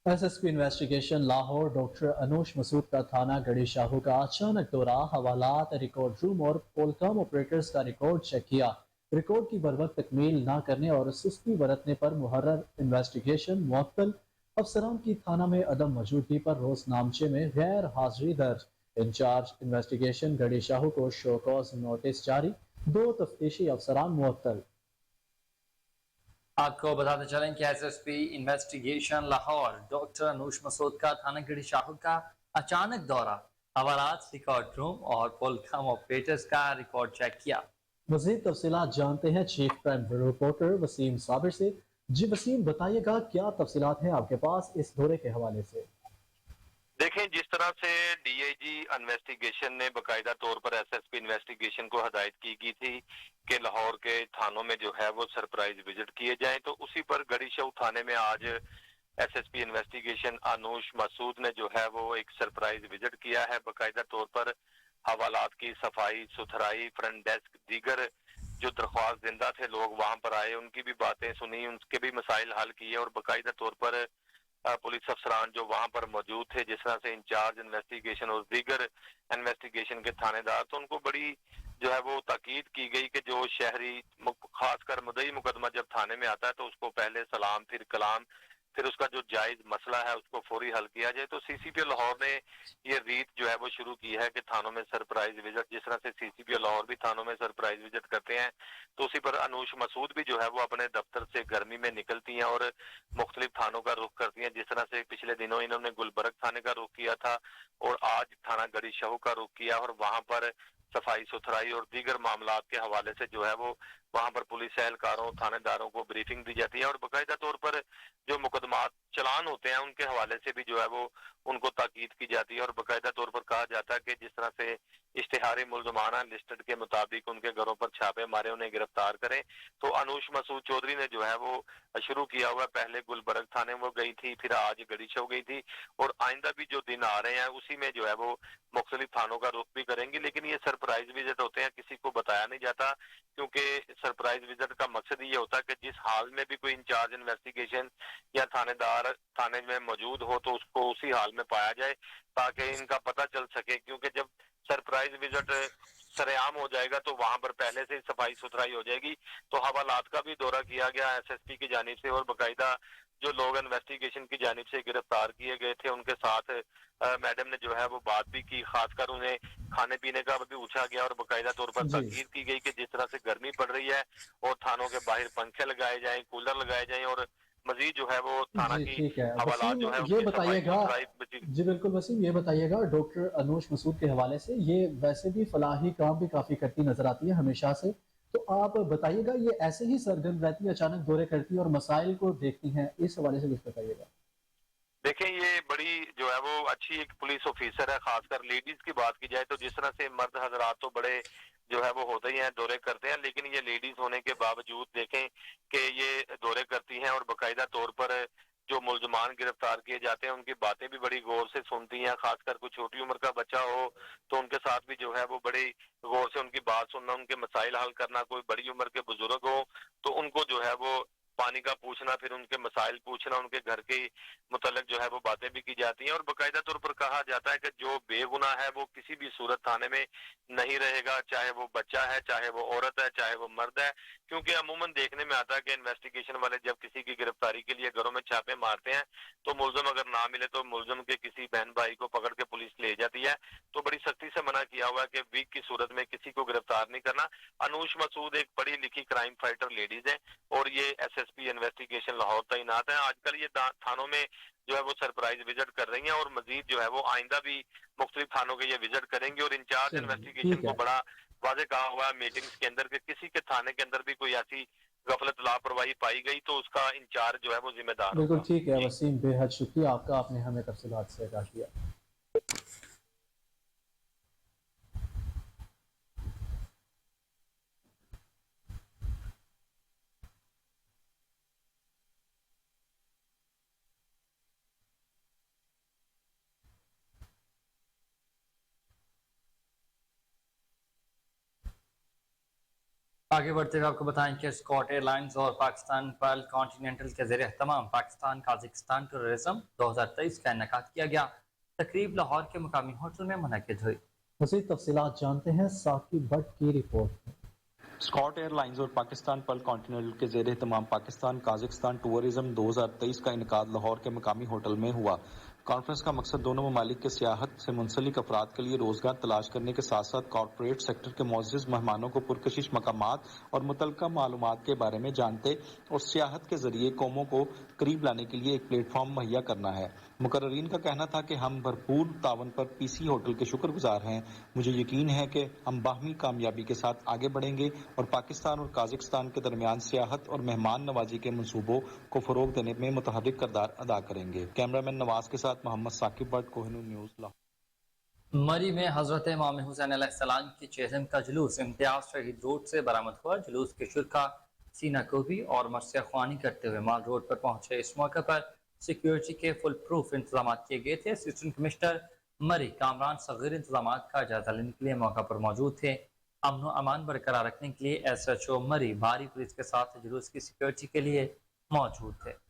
SSP investigation Lahore doctor Anoosh Masood का थाना गढ़ी शाहू का अचानक दौरा, हवालात, रिकॉर्ड रूम और पोलकॉम ऑपरेटर्स का रिकॉर्ड चेक किया। रिकॉर्ड की बर वक्त तकमील न करने और सुस्ती बरतने पर मुहर्रर इन्वेस्टिगेशन मुअत्तल, अफसरान की थाना में अदम मौजूदगी पर रोजनामचे में गैर हाजिरी दर्ज, इंचार्ज इन्वेस्टिगेशन गढ़ी शाहू को शोकॉज नोटिस जारी, 2 तफ्तीशी अफसरान मुअत्तल। आपको बताते चलें कि SSP investigation Lahore doctor Anoosh Masood का थाना गढ़ी शाहू का अचानक दौरा, हवालात, रिकॉर्ड रूम और पुलकम ऑपरेटर्स का रिकॉर्ड चेक किया। मज़ीद तफसीलात जानते हैं chief crime reporter Waseem Sabir से। जी वसीम, बताइएगा क्या तफसीलात हैं आपके पास इस दौरे के हवाले से? देखें, जिस तरह से डीआईजी इन्वेस्टिगेशन ने बाकायदा तौर पर एसएसपी इन्वेस्टिगेशन को हदायत की गई थी कि लाहौर के थानों में जो है वो सरप्राइज विजिट किए जाएं, तो उसी पर गढ़ी शाहू थाने में आज एसएसपी इन्वेस्टिगेशन अनूश मसूद ने जो है वो एक सरप्राइज विजिट किया है। बाकायदा तौर पर हवालात की सफाई सुथराई, फ्रंट डेस्क, दीगर जो दरख्वास्त जिंदा थे लोग वहां पर आए, उनकी भी बातें सुनी, उनके भी मसाइल हल किए और बाकायदा तौर पर पुलिस अफसरान जो वहां पर मौजूद थे, जिस तरह से इंचार्ज इन्वेस्टिगेशन और दीगर इन्वेस्टिगेशन के थानेदार, तो उनको बड़ी जो है वो ताकीद की गई कि जो शहरी खासकर मुद्दई मुकदमा जब थाने में आता है तो उसको पहले सलाम फिर कलाम फिर उसका जो जायज मसला है उसको फौरी हल किया जाए। तो सीसीपी लाहौर ने ये रीत जो है वो शुरू की है कि थानों में सरप्राइज विजिट, जिस तरह से सीसीपी लाहौर भी थानों में सरप्राइज विजिट करते हैं, तो उसी पर अनूश मसूद भी जो है वो अपने दफ्तर से गर्मी में निकलती हैं और मुख्तलिफ थानों का रुख करती हैं। जिस तरह से पिछले दिनों इन्होंने गुलबर्ग थाने का रुख किया था और आज थाना गढ़ी शाहू का रुख किया और वहां पर सफाई सुथराई और दीगर मामलात के हवाले से जो है वो वहां पर पुलिस एहलकारों थानेदारों को ब्रीफिंग दी जाती है और बाकायदा तौर पर जो मुकदमात चलान होते हैं उनके हवाले से भी जो है वो उनको ताकीद की जाती है और बाकायदा तौर पर कहा जाता है कि जिस तरह से इश्तिहारी मुल्जमाना लिस्टेड के मुताबिक उनके घरों पर छापे मारे, उन्हें गिरफ्तार करें। तो अनूश मसूद चौधरी ने जो है वो शुरू किया हुआ, पहले गुलबर्ग थाने वो गई थी, फिर आज गढ़ी शाहू गई थी और आइंदा भी जो दिन आ रहे हैं उसी में जो है वो मुख्तलिफ थानों का रुख भी करेंगी। लेकिन ये सरप्राइज विजिट होते हैं, किसी को बताया नहीं जाता, क्योंकि सरप्राइज विजिट का मकसद ये होता है कि जिस हाल में भी कोई इंचार्ज इन्वेस्टिगेशन या थानेदार थाने में मौजूद हो तो उसको उसी हाल में पाया जाए ताकि इनका पता चल सके। क्योंकि जब सरप्राइज विजिट सरेआम हो जाएगा तो वहां पर पहले से सफाई सुथराई हो जाएगी। तो हवालात का भी दौरा किया गया एसएसपी की जानिब से और बाकायदा जो लोग इन्वेस्टिगेशन की जानिब से गिरफ्तार किए गए थे उनके साथ मैडम ने जो है वो बात भी की, खासकर उन्हें खाने पीने का भी पूछा गया और बाकायदा तौर पर ताकीद की गई कि जिस तरह से गर्मी पड़ रही है और थानों के बाहर पंखे लगाए जाएं, कूलर लगाए जाएं और मजीद जो है वो थाना की हवालात जो है ये बताइएगा। जी बिल्कुल वसीम, ये बताइएगा डॉक्टर अनूश मसूद के हवाले से, ये वैसे भी फलाही काम भी काफी करती नजर आती है हमेशा से, तो आप बताइएगा ये ऐसे ही सरगर्म रहती है, अचानक दौरे करती है और मसाइल को देखती हैं, इस हवाले से कुछ बताइएगा। देखें, ये बड़ी जो है वो अच्छी एक पुलिस ऑफिसर है। खासकर लेडीज की बात की जाए तो जिस तरह से मर्द हजरात तो बड़े जो है वो होते ही हैं, दौरे करते हैं, लेकिन ये लेडीज होने के बावजूद देखें कि ये दौरे करती हैं और बाकायदा तौर पर जो मुल्जमान गिरफ्तार किए जाते हैं उनकी बातें भी बड़ी गौर से सुनती हैं। खासकर कोई छोटी उम्र का बच्चा हो तो उनके साथ भी जो है वो बड़ी गौर से उनकी बात सुनना, उनके मसाइल हल करना। कोई बड़ी उम्र के बुजुर्ग हो तो उनको जो है वो पानी का पूछना, फिर उनके मसाइल पूछना, उनके घर के मुतल्लिक जो है वो बातें भी की जाती हैं और बाकायदा तौर पर कहा जाता है कि जो बेगुनाह है वो किसी भी सूरत थाने में नहीं रहेगा, चाहे वो बच्चा है, चाहे वो औरत है, चाहे वो मर्द है। क्योंकि अमूमन देखने में आता है कि इन्वेस्टिगेशन वाले जब किसी की गिरफ्तारी के लिए घरों में छापे मारते हैं तो मुलजम अगर ना मिले तो मुलजम के किसी बहन भाई को पकड़ के पुलिस ले जाती है। तो बड़ी सख्ती से मना किया हुआ है कि वीक की सूरत में किसी को गिरफ्तार नहीं करना। अनूश मसूद एक पढ़ी लिखी क्राइम फाइटर लेडीज है और ये एसएसपी इन्वेस्टिगेशन लाहौर तैनात है। आजकल ये थानों में जो है वो सरप्राइज विजिट कर रही हैं और मजीद जो है वो आइंदा भी मुख्तलिफ थानों के ये विजिट करेंगे और इंचार्ज इन्वेस्टिगेशन को बड़ा वाजे कहा हुआ है मीटिंग्स के अंदर कि किसी के थाने के अंदर भी कोई ऐसी गफलत लापरवाही पाई गई तो उसका इंचार्ज जो है वो जिम्मेदार। बिल्कुल ठीक है वसीम, बेहद शुक्रिया आपका, आपने हमें तफसीलात से आगाह किया। आगे बढ़ते हुए आपको बताएं कि स्कॉट एयरलाइंस और पाकिस्तान पर्ल कॉन्टिनेंटल के ज़रिए तमाम पाकिस्तान काज़ाकिस्तान टूरिज्म 2023 का इनेकाद किया गया। तकरीब लाहौर के मुकामी होटल में मुनक़िद हुई। मज़ीद तफसीलात जानते हैं साकिब भट्ट की रिपोर्ट में। स्कॉट एयरलाइंस और पाकिस्तान पर्ल कॉन्टिनेंटल के जेर एहतमाम पाकिस्तान काजाकिस्तान टूरिज्म 2023 का इनकाद लाहौर के मकामी होटल में हुआ। कॉन्फ्रेंस का मकसद दोनों ममालिक के सियाहत से मुंसलिक अफराद के लिए रोजगार तलाश करने के साथ साथ कॉरपोरेट सेक्टर के मुअज़्ज़िज़ मेहमानों को पुरकशिश मकामात और मुतल्लिका मालूमात के बारे में जानते और सियाहत के जरिए कौमों को करीब लाने के लिए एक प्लेटफॉर्म मुहैया करना है। मुकर्ररीन का कहना था कि हम भरपूर तावन पर पीसी होटल के शुक्रगुजार हैं। मुझे यकीन है कि हम बाहमी कामयाबी के साथ आगे बढ़ेंगे और पाकिस्तान और काजाकिस्तान के दरमियान सियाहत और मेहमान नवाजी के मंसूबों को फरोग देने में मुतहर्रिक किरदार अदा करेंगे। कैमरामैन नवाज के साथ मोहम्मद साकिब बट, कोहिनूर न्यूज़, लाहौर। मरी में हजरत इमाम हुसैन अलैहिस्सलाम की चेहरम का जुलूस इम्तियाज शहीद रोड से बरामद हुआ। जुलूस के शुरका सीना कोबी और मरसिया ख्वानी करते हुए माल रोड पर पहुंचे। इस मौके पर सिक्योरिटी के फुल प्रूफ इंतजाम किए गए थे। असिस्टेंट कमिश्नर मरी कामरान सगीर इंतजाम का जायजा लेने के लिए मौका पर मौजूद थे। अमन व अमान बरकरार रखने के लिए SHO मरी भारी पुलिस के साथ जुलूस की सिक्योरिटी के लिए मौजूद थे।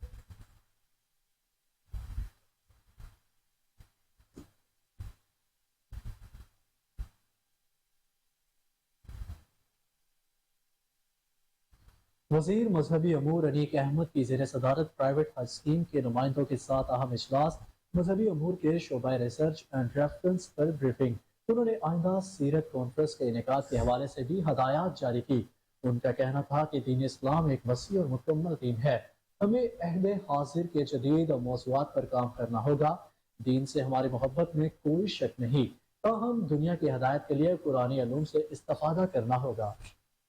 वज़ीर मजहबी अमूर अनीक अहमद की ज़ेर सदारत प्राइवेट हज स्कीम के नुमाइंदों के साथ अहम इजलास। मजहबी अमूर के शोबा रिसर्च एंड रेफरेंस पर ब्रीफिंग। उन्होंने आइंदा सीरत कॉन्फ्रेंस के इनेकाद के हवाले से भी हदायत जारी की। उनका कहना था कि दीन इस्लाम एक वसी और मुकम्मल दीन है। हमें अहद हाजिर के जदीद मौज़ूआत पर काम करना होगा। दीन से हमारी मोहब्बत में कोई शक नहीं, ताहम दुनिया की हदायत के लिए कुरानी अलूम से इस्तेफादा करना होगा।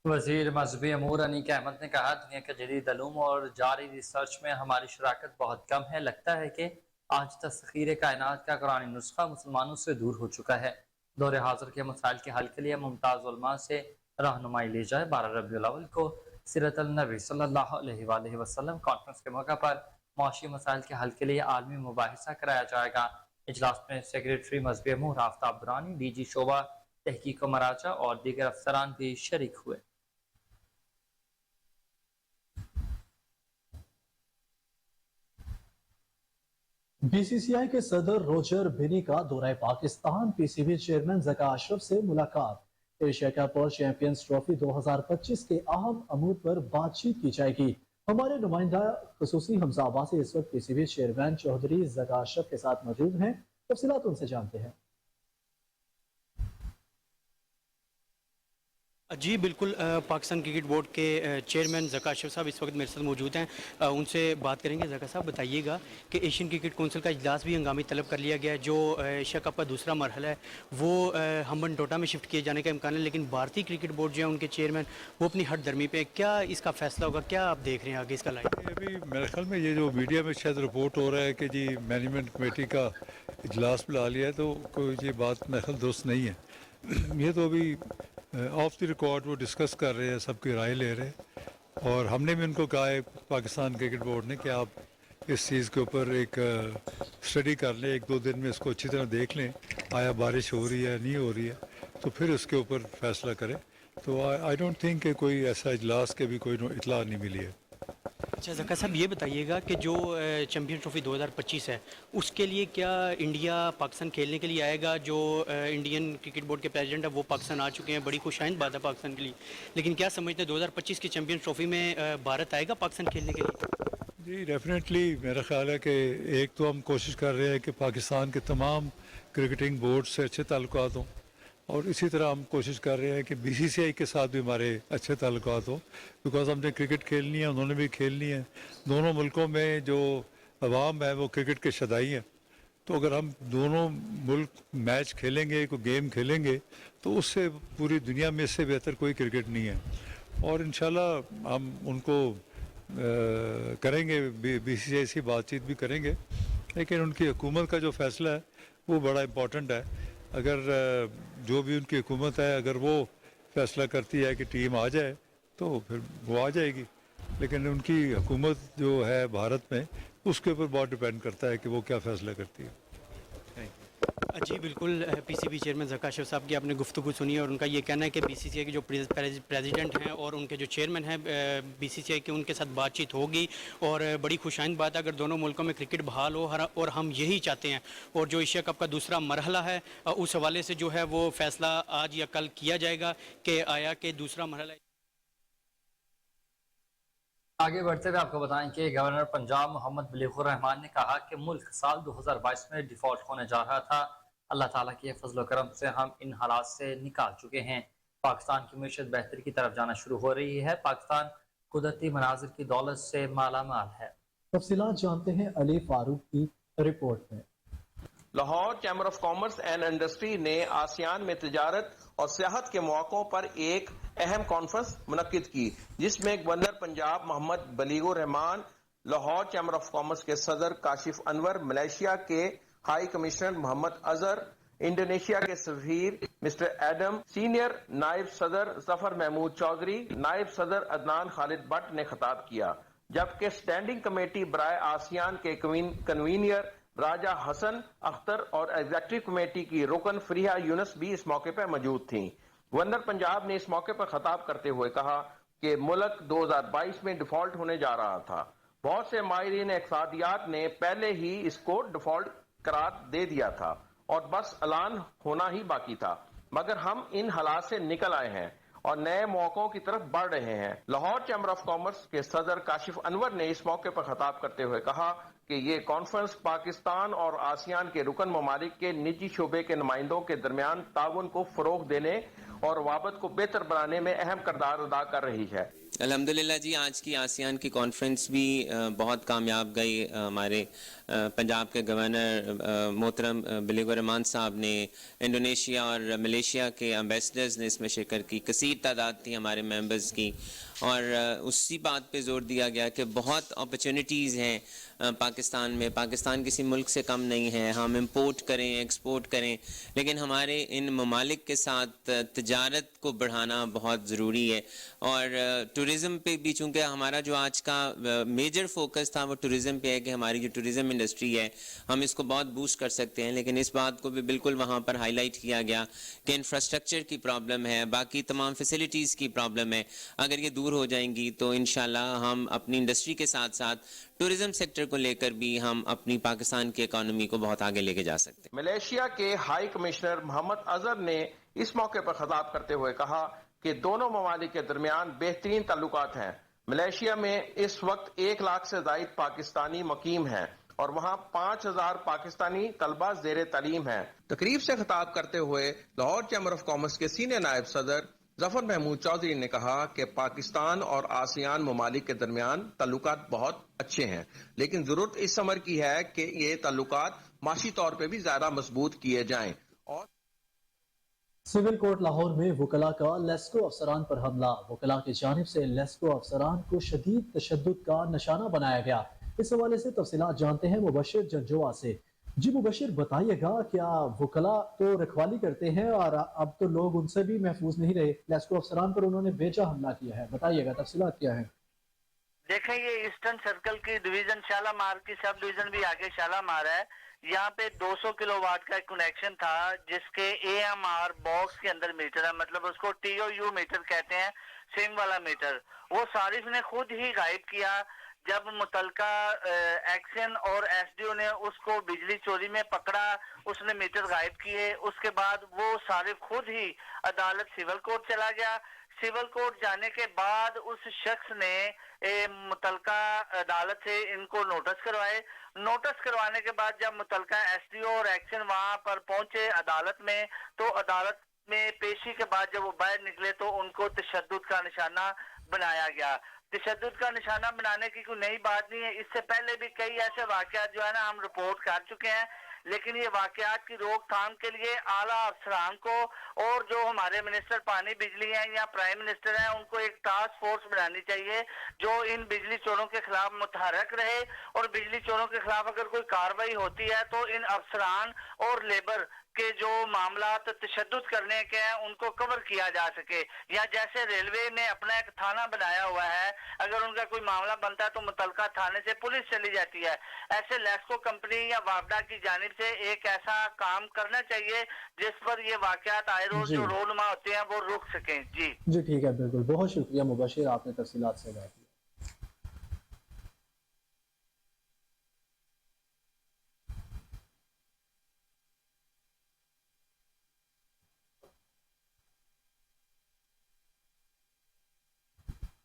वज़ीर मजहबी अमूर अनीक अहमद ने कहा, दुनिया के जदीद अलूम और जारी रिसर्च में हमारी शराकत बहुत कम है। लगता है कि आज तस्खीर कायनात का कुरानी नुस्खा मुसलमानों से दूर हो चुका है। दौरे हाजिर के मसाइल के हल के लिए मुमताज़ उलमा से रहनुमाई ली जाए। 12 रबीउल अव्वल को सीरत नबी सल्लल्लाहु अलैहि वसल्लम कॉन्फ्रेंस के मौके पर माशी मसाइल के हल के लिए आलमी मुबाहिसा कराया जाएगा। इजलास में सेक्रेटरी मजहबी अमूर आफ्ताब दुरानी, DG शोबा तहकीक व मराजा और दीगर अफसरान भी शरीक हुए। BCCI के सदर रोजर बिनी का दौरा पाकिस्तान। PCB चेयरमैन ज़का अशरफ से मुलाकात। एशिया कप और चैंपियंस ट्रॉफी 2025 के अहम अमूर पर बातचीत की जाएगी। हमारे नुमाइंदा खुसूसी हमजा अब्बासी इस वक्त PCB चेयरमैन चौधरी ज़का अशरफ के साथ मौजूद हैं। तफसीलात उनसे जानते हैं। जी बिल्कुल, पाकिस्तान क्रिकेट बोर्ड के चेयरमैन ज़का अशरफ साहब इस वक्त मेरे साथ मौजूद हैं। उनसे बात करेंगे। ज़का साहब, बताइएगा कि एशियन क्रिकेट काउंसिल का इजलास भी हंगामी तलब कर लिया गया है। जो एशिया कप का दूसरा मरहला है वो हम्बन टोटा में शिफ्ट किए जाने का इम्कान है, लेकिन भारतीय क्रिकेट बोर्ड जो है उनके चेयरमैन वो अपनी हट दर्मी पे। क्या इसका फैसला होगा? क्या आप देख रहे हैं आगे इसका लाइन? अभी मेरे ख्याल में ये जो मीडिया में शायद रिपोर्ट हो रहा है कि जी मैनेजमेंट कमेटी का इजलास बुला लिया है, तो कोई ये बात मेरे ख्याल दुरुस्त नहीं है। ये तो अभी ऑफ द रिकॉर्ड वो डिस्कस कर रहे हैं, सबकी राय ले रहे हैं। और हमने भी उनको कहा है पाकिस्तान क्रिकेट बोर्ड ने कि आप इस चीज़ के ऊपर एक स्टडी कर लें, 1-2 दिन में इसको अच्छी तरह देख लें, आया बारिश हो रही है नहीं हो रही है, तो फिर उसके ऊपर फैसला करें। तो आई डोंट थिंक कि कोई ऐसा इजलास के भी कोई इतला नहीं मिली है। अच्छा ज़का साहब, ये बताइएगा कि जो चैंपियंस ट्रॉफी 2025 है उसके लिए क्या इंडिया पाकिस्तान खेलने के लिए आएगा? जो इंडियन क्रिकेट बोर्ड के प्रेसिडेंट है वो पाकिस्तान आ चुके हैं, बड़ी खुशाइंद बात है पाकिस्तान के लिए, लेकिन क्या समझते हैं 2025 की चैंपियंस ट्रॉफी में भारत आएगा पाकिस्तान खेलने के लिए? जी डेफिनेटली मेरा ख्याल है कि एक तो हम कोशिश कर रहे हैं कि पाकिस्तान के तमाम क्रिकेटिंग बोर्ड से अच्छे ताल्लुकात हों, और इसी तरह हम कोशिश कर रहे हैं कि BCCI के साथ भी हमारे अच्छे ताल्लुकात हों, बिकॉज हमने क्रिकेट खेलनी है, उन्होंने भी खेलनी है। दोनों मुल्कों में जो अवाम है वो क्रिकेट के शदाई हैं, तो अगर हम दोनों मुल्क मैच खेलेंगे, कोई गेम खेलेंगे, तो उससे पूरी दुनिया में इससे बेहतर कोई क्रिकेट नहीं है। और इंशाल्लाह हम उनको करेंगे, BCCI से बातचीत भी करेंगे, लेकिन उनकी हुकूमत का जो फ़ैसला है वो बड़ा इम्पोर्टेंट है। अगर जो भी उनकी हुकूमत है, अगर वो फैसला करती है कि टीम आ जाए तो फिर वो आ जाएगी, लेकिन उनकी हुकूमत जो है भारत में उसके ऊपर बहुत डिपेंड करता है कि वो क्या फ़ैसला करती है। जी बिल्कुल, PCB चेयरमैन ज़का अशरफ साहब की आपने गुफ्तगू सुनी और उनका ये कहना है कि BCCI के जो प्रेसिडेंट हैं और उनके जो चेयरमैन हैं BCCI के, उनके साथ बातचीत होगी और बड़ी खुशाइंद बात है अगर दोनों मुल्कों में क्रिकेट बहाल हो, और हम यही चाहते हैं। और जो एशिया कप का दूसरा मरहला है उस हवाले से जो है वो फैसला आज या कल किया जाएगा कि आया कि दूसरा मरहला आगे बढ़ते हुए आपको बताएं कि गवर्नर पंजाब मोहम्मद बलीगुर रहमान ने कहा कि मुल्क साल 2022 में डिफॉल्ट होने जा रहा था। अल्लाह ताला के फजल करम से हम इन हालात से निकाल चुके हैं। पाकिस्तान की मीशत बेहतरी की तरफ जाना शुरू हो रही है। पाकिस्तान कुदरती मनाजिर की दौलत से माला माल है। तफसीलात जानते हैं अली फारूक की रिपोर्ट में। Lahore chamber of commerce and industry ने आसियान में तिजारत और सियाहत के मौकों पर एक अहम कॉन्फ्रेंस मुनक्किद की, जिसमें governor Punjab Mohammad Baligh ur Rehman, Lahore chamber of commerce के सदर काशिफ अनवर, मलेशिया के high commissioner Mohammad Azhar, Indonesia के सफीर मिस्टर एडम, सीनियर नायब सदर जफर महमूद चौधरी, नायब सदर अदनान खालिद भट्ट ने खिताब किया, जबकि स्टैंडिंग कमेटी बराए आसियान के कन्वीनियर राजा हसन अख्तर और एग्जीक्यूटिव कमेटी की रुकन फरीहा यूनुस भी इस मौके पर मौजूद थीं। गवर्नर पंजाब ने इस मौके पर खिताब करते हुए कहा कि मुल्क 2022 में डिफॉल्ट होने जा रहा था। बहुत से माहिरीन इक़्तिसादियात ने पहले ही इसको डिफॉल्ट करार दे दिया था और बस ऐलान होना ही बाकी था, मगर हम इन हालात से निकल आए हैं और नए मौकों की तरफ बढ़ रहे हैं। लाहौर चैम्बर ऑफ कॉमर्स के सदर काशिफ अनवर ने इस मौके पर खिताब करते हुए कहा कि ये कॉन्फ्रेंस पाकिस्तान और आसियान के रुकन ममालिक के निजी शोबे के नुमाइंदों के दरमियान ताउन को फरोग देने और वाबत को बेहतर बनाने में अहम किरदार अदा कर रही है। अल्हम्दुलिल्लाह जी, आज की आसियान की कॉन्फ्रेंस भी बहुत कामयाब गई। हमारे पंजाब के गवर्नर मोहतरम बलीगुर रहमान साहब ने, इंडोनेशिया और मलेशिया के एम्बेसडर्स ने इसमें शिरकत की। कसीर तादाद थी हमारे मेंबर्स की और उसी बात पे जोर दिया गया कि बहुत अपॉर्चुनिटीज़ हैं पाकिस्तान में। पाकिस्तान किसी मुल्क से कम नहीं है, हम इंपोर्ट करें एक्सपोर्ट करें, लेकिन हमारे इन ममालिक के साथ तजारत को बढ़ाना बहुत ज़रूरी है। और टूरिज़म पे भी, चूँकि हमारा जो आज का मेजर फोकस था वो टूरिज़म पे है कि हमारी जो टूरिज़म इंडस्ट्री है हम इसको बहुत बूस्ट कर सकते हैं, लेकिन इस बात को भी बिल्कुल वहाँ पर हाईलाइट किया गया कि इंफ्रास्ट्रक्चर की प्रॉब्लम है, बाकी तमाम फैसिलिटीज़ की प्रॉब्लम है। अगर ये दूर हो जाएंगी तो इंशाल्लाह हम अपनी इंडस्ट्री के साथ साथ टूरिज्म सेक्टर को लेकर भी हम अपनी पाकिस्तान की इकोनॉमी को बहुत आगे लेके जा सकते हैं। मलेशिया के हाई कमिश्नर मोहम्मद अजहर ने इस मौके पर खिताब करते हुए कहा कि दोनों ममालिक के दरमियान बेहतरीन ताल्लुकात हैं। मलेशिया में इस वक्त 1 लाख से ज़ायद पाकिस्तानी मुकीम हैं और वहाँ 5000 पाकिस्तानी तलबा ज़ेरे तालीम हैं। तकरीब से खिताब करते हुए लाहौर चैम्बर ऑफ कॉमर्स के सीनियर नायब सदर जफर महमूद चौधरी ने कहा कि पाकिस्तान और आसियान ममालिक के दरमियान ताल्लुकात बहुत अच्छे हैं, लेकिन जरूरत इस अमर की है कि ये ताल्लुकात माशी तौर पे भी ज्यादा मजबूत किए जाएं। और सिविल कोर्ट लाहौर में वकला का लेस्को अफसरान पर हमला। वकला की जानिब से लेस्को अफसरान को शदीद तशद्दुद का निशाना बनाया गया। इस हवाले से तफसीलात जानते हैं मुबशिर जंजोआ से। जी मुबशिर, बताइएगा, क्या वकला तो रखवाली करते हैं और अब तो लोग उनसे भी महफूज नहीं रहे, लेस्को अफसरान पर उन्होंने बेजा हमला किया है, बताइएगा तफसीलात क्या है? देखें, ये ईस्टर्न सर्कल की डिवीजन शालामार की सब डिवीजन भी आगे शालामार है। यहाँ पे 200 किलोवाट का कनेक्शन था जिसके AMR बॉक्स के अंदर मीटर है, मतलब उसको TOU मीटर कहते हैं, सिंग वाला मीटर। वो सारिफ ने खुद ही गायब किया। जब मुतलका एक्शन और SDO ने उसको बिजली चोरी में पकड़ा, उसने मीटर गायब किए। उसके बाद वो सारिफ खुद ही अदालत सिविल कोर्ट चला गया। सिविल कोर्ट जाने के बाद उस शख्स ने मुतलका अदालत से इनको नोटिस करवाए। नोटिस करवाने के बाद जब मुतलका SDO और एक्शन वहां पर पहुंचे अदालत में, तो अदालत में पेशी के बाद जब वो बाहर निकले तो उनको तशद्दुद का निशाना बनाया गया। तशद्दुद का निशाना बनाने की कोई नई बात नहीं है। इससे पहले भी कई ऐसे वाकयात जो है ना हम रिपोर्ट कर चुके हैं, लेकिन ये वाकयात की रोकथाम के लिए आला अफसरान को और जो हमारे मिनिस्टर पानी बिजली हैं या प्राइम मिनिस्टर हैं, उनको एक टास्क फोर्स बनानी चाहिए जो इन बिजली चोरों के खिलाफ मुतहरक रहे। और बिजली चोरों के खिलाफ अगर कोई कार्रवाई होती है तो इन अफसरान और लेबर के जो मामला तशद्दुद करने के हैं उनको कवर किया जा सके। या जैसे रेलवे ने अपना एक थाना बनाया हुआ है, अगर उनका कोई मामला बनता है तो मुतलका थाने से पुलिस चली जाती है। ऐसे लेस्को कंपनी या वापडा की जानिब से एक ऐसा काम करना चाहिए जिस पर ये वाकयात आए रोज जो रोनुमा होते हैं वो रुक सकें। जी ठीक है, बिल्कुल, बहुत शुक्रिया मुबशिर, आपने तफसीलात से बात की।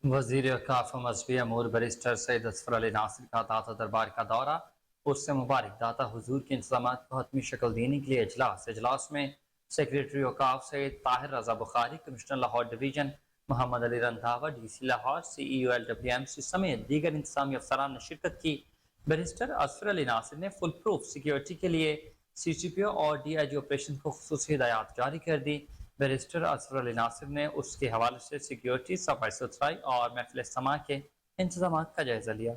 वजीर औकाफ मजहबी अमूर बैरिस्टर सैयद असफर अली नासिर का दाता दरबार का दौरा, उससे मुबारक दाता हुजूर के इंतजाम को हतमी शक्ल देने के लिए इजलास में secretary Auqaf Syed Tahir Raza Bukhari, commissioner Lahore division Muhammad Ali Randhawa, DC Lahore, CEO LWMC समेत दीगर इंतजामी अफसरान ने शिरकत की। बैरिस्टर असफर अली नासिर ने फुल प्रूफ सिक्योरिटी के लिए CCPO और DIG ऑपरेशन को खुसूसी हिदायत जारी कर दी। बैरिस्टर असफर अली नासिर ने उसके हवाले से सिक्योरिटी, सफाई सुथराई और महफिल समा के इंतजाम का जायजा लिया।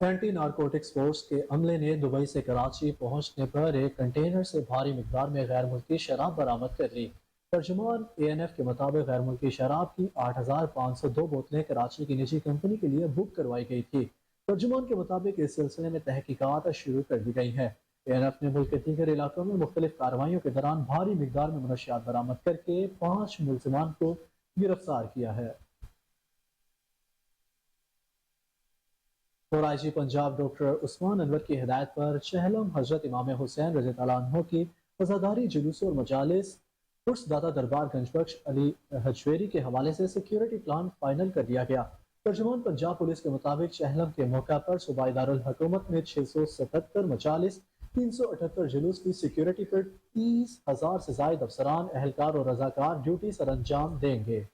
एंटी नारकोटिक्स फोर्स के अमले ने दुबई से कराची पहुंचने पर एक कंटेनर से भारी मिकदार में गैर मुल्की शराब बरामद कर ली। तर्जुमान ANF के मुताबिक गैर मुल्की शराब की 8,502 बोतलें कराची की निजी कंपनी के लिए बुक करवाई गई थी। तर्जुमान के मुताबिक इस सिलसिले में तहकीकात शुरू कर दी गई है। ANF ने मुल्क के दीगर इलाकों में मुख्तलिफ कार्रवाइयों के दौरान भारी मिकदार में मनशियात बरामद करके 5 मुलजिमान को गिरफ्तार किया है। और IG पंजाब डॉक्टर उस्मान अनवर की हिदायत पर चहलम हजरत इमाम हुसैन रज़ी अल्लाह अन्हु की वज़ादारी जुलूस और मजालिस उर्स दाता दरबार गंजबख्श अली हजवेरी के हवाले से सिक्योरिटी प्लान फाइनल कर दिया गया। तर्जुमान पंजाब पुलिस के मुताबिक चहलम के मौका पर सूबाई दारुल हुकूमत में 677 मजालिस, 378 जुलूस की सिक्योरिटी पर 30,000 से जायद अफसरान, एहलकार और रजाकार ड्यूटी सर अंजाम देंगे।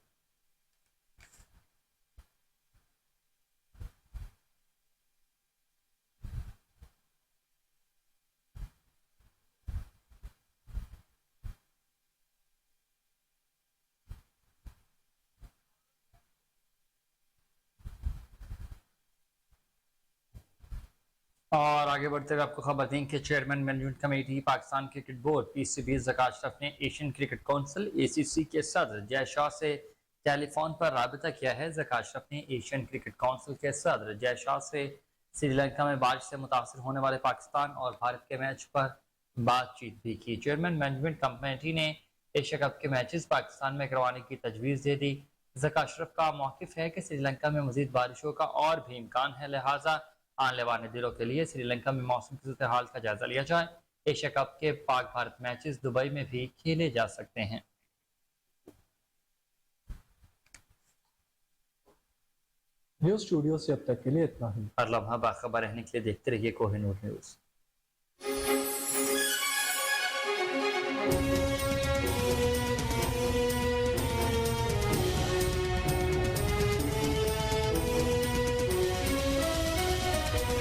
और आगे बढ़ते हुए आपको खबर दें कि chairman management committee Pakistan cricket board PCB Zaka Ashraf ने एशियन क्रिकेट काउंसिल ACC के सदर जय शाह से टेलीफोन पर राबता किया है। ज़का अशरफ ने एशियन क्रिकेट काउंसिल के सदर जय शाह से श्रीलंका में बारिश से मुतासर होने वाले पाकिस्तान और भारत के मैच पर बातचीत भी की। चेयरमैन मैनेजमेंट कमेटी ने एशिया कप के मैचेस पाकिस्तान में करवाने की तजवीज़ दे दी। ज़का अशरफ का मौक़िफ़ है कि श्रीलंका में मज़ीद बारिशों का और भी इम्कान है, लिहाजा आने वाले दिनों के लिए श्रीलंका में मौसम की सूरत हाल का जायजा लिया जाए। एशिया कप के पाक भारत मैचेस दुबई में भी खेले जा सकते हैं। न्यूज़ स्टूडियो से अब तक के लिए इतना ही। हर लम्हा बाखबर रहने के लिए देखते रहिए कोहिनूर न्यूज़।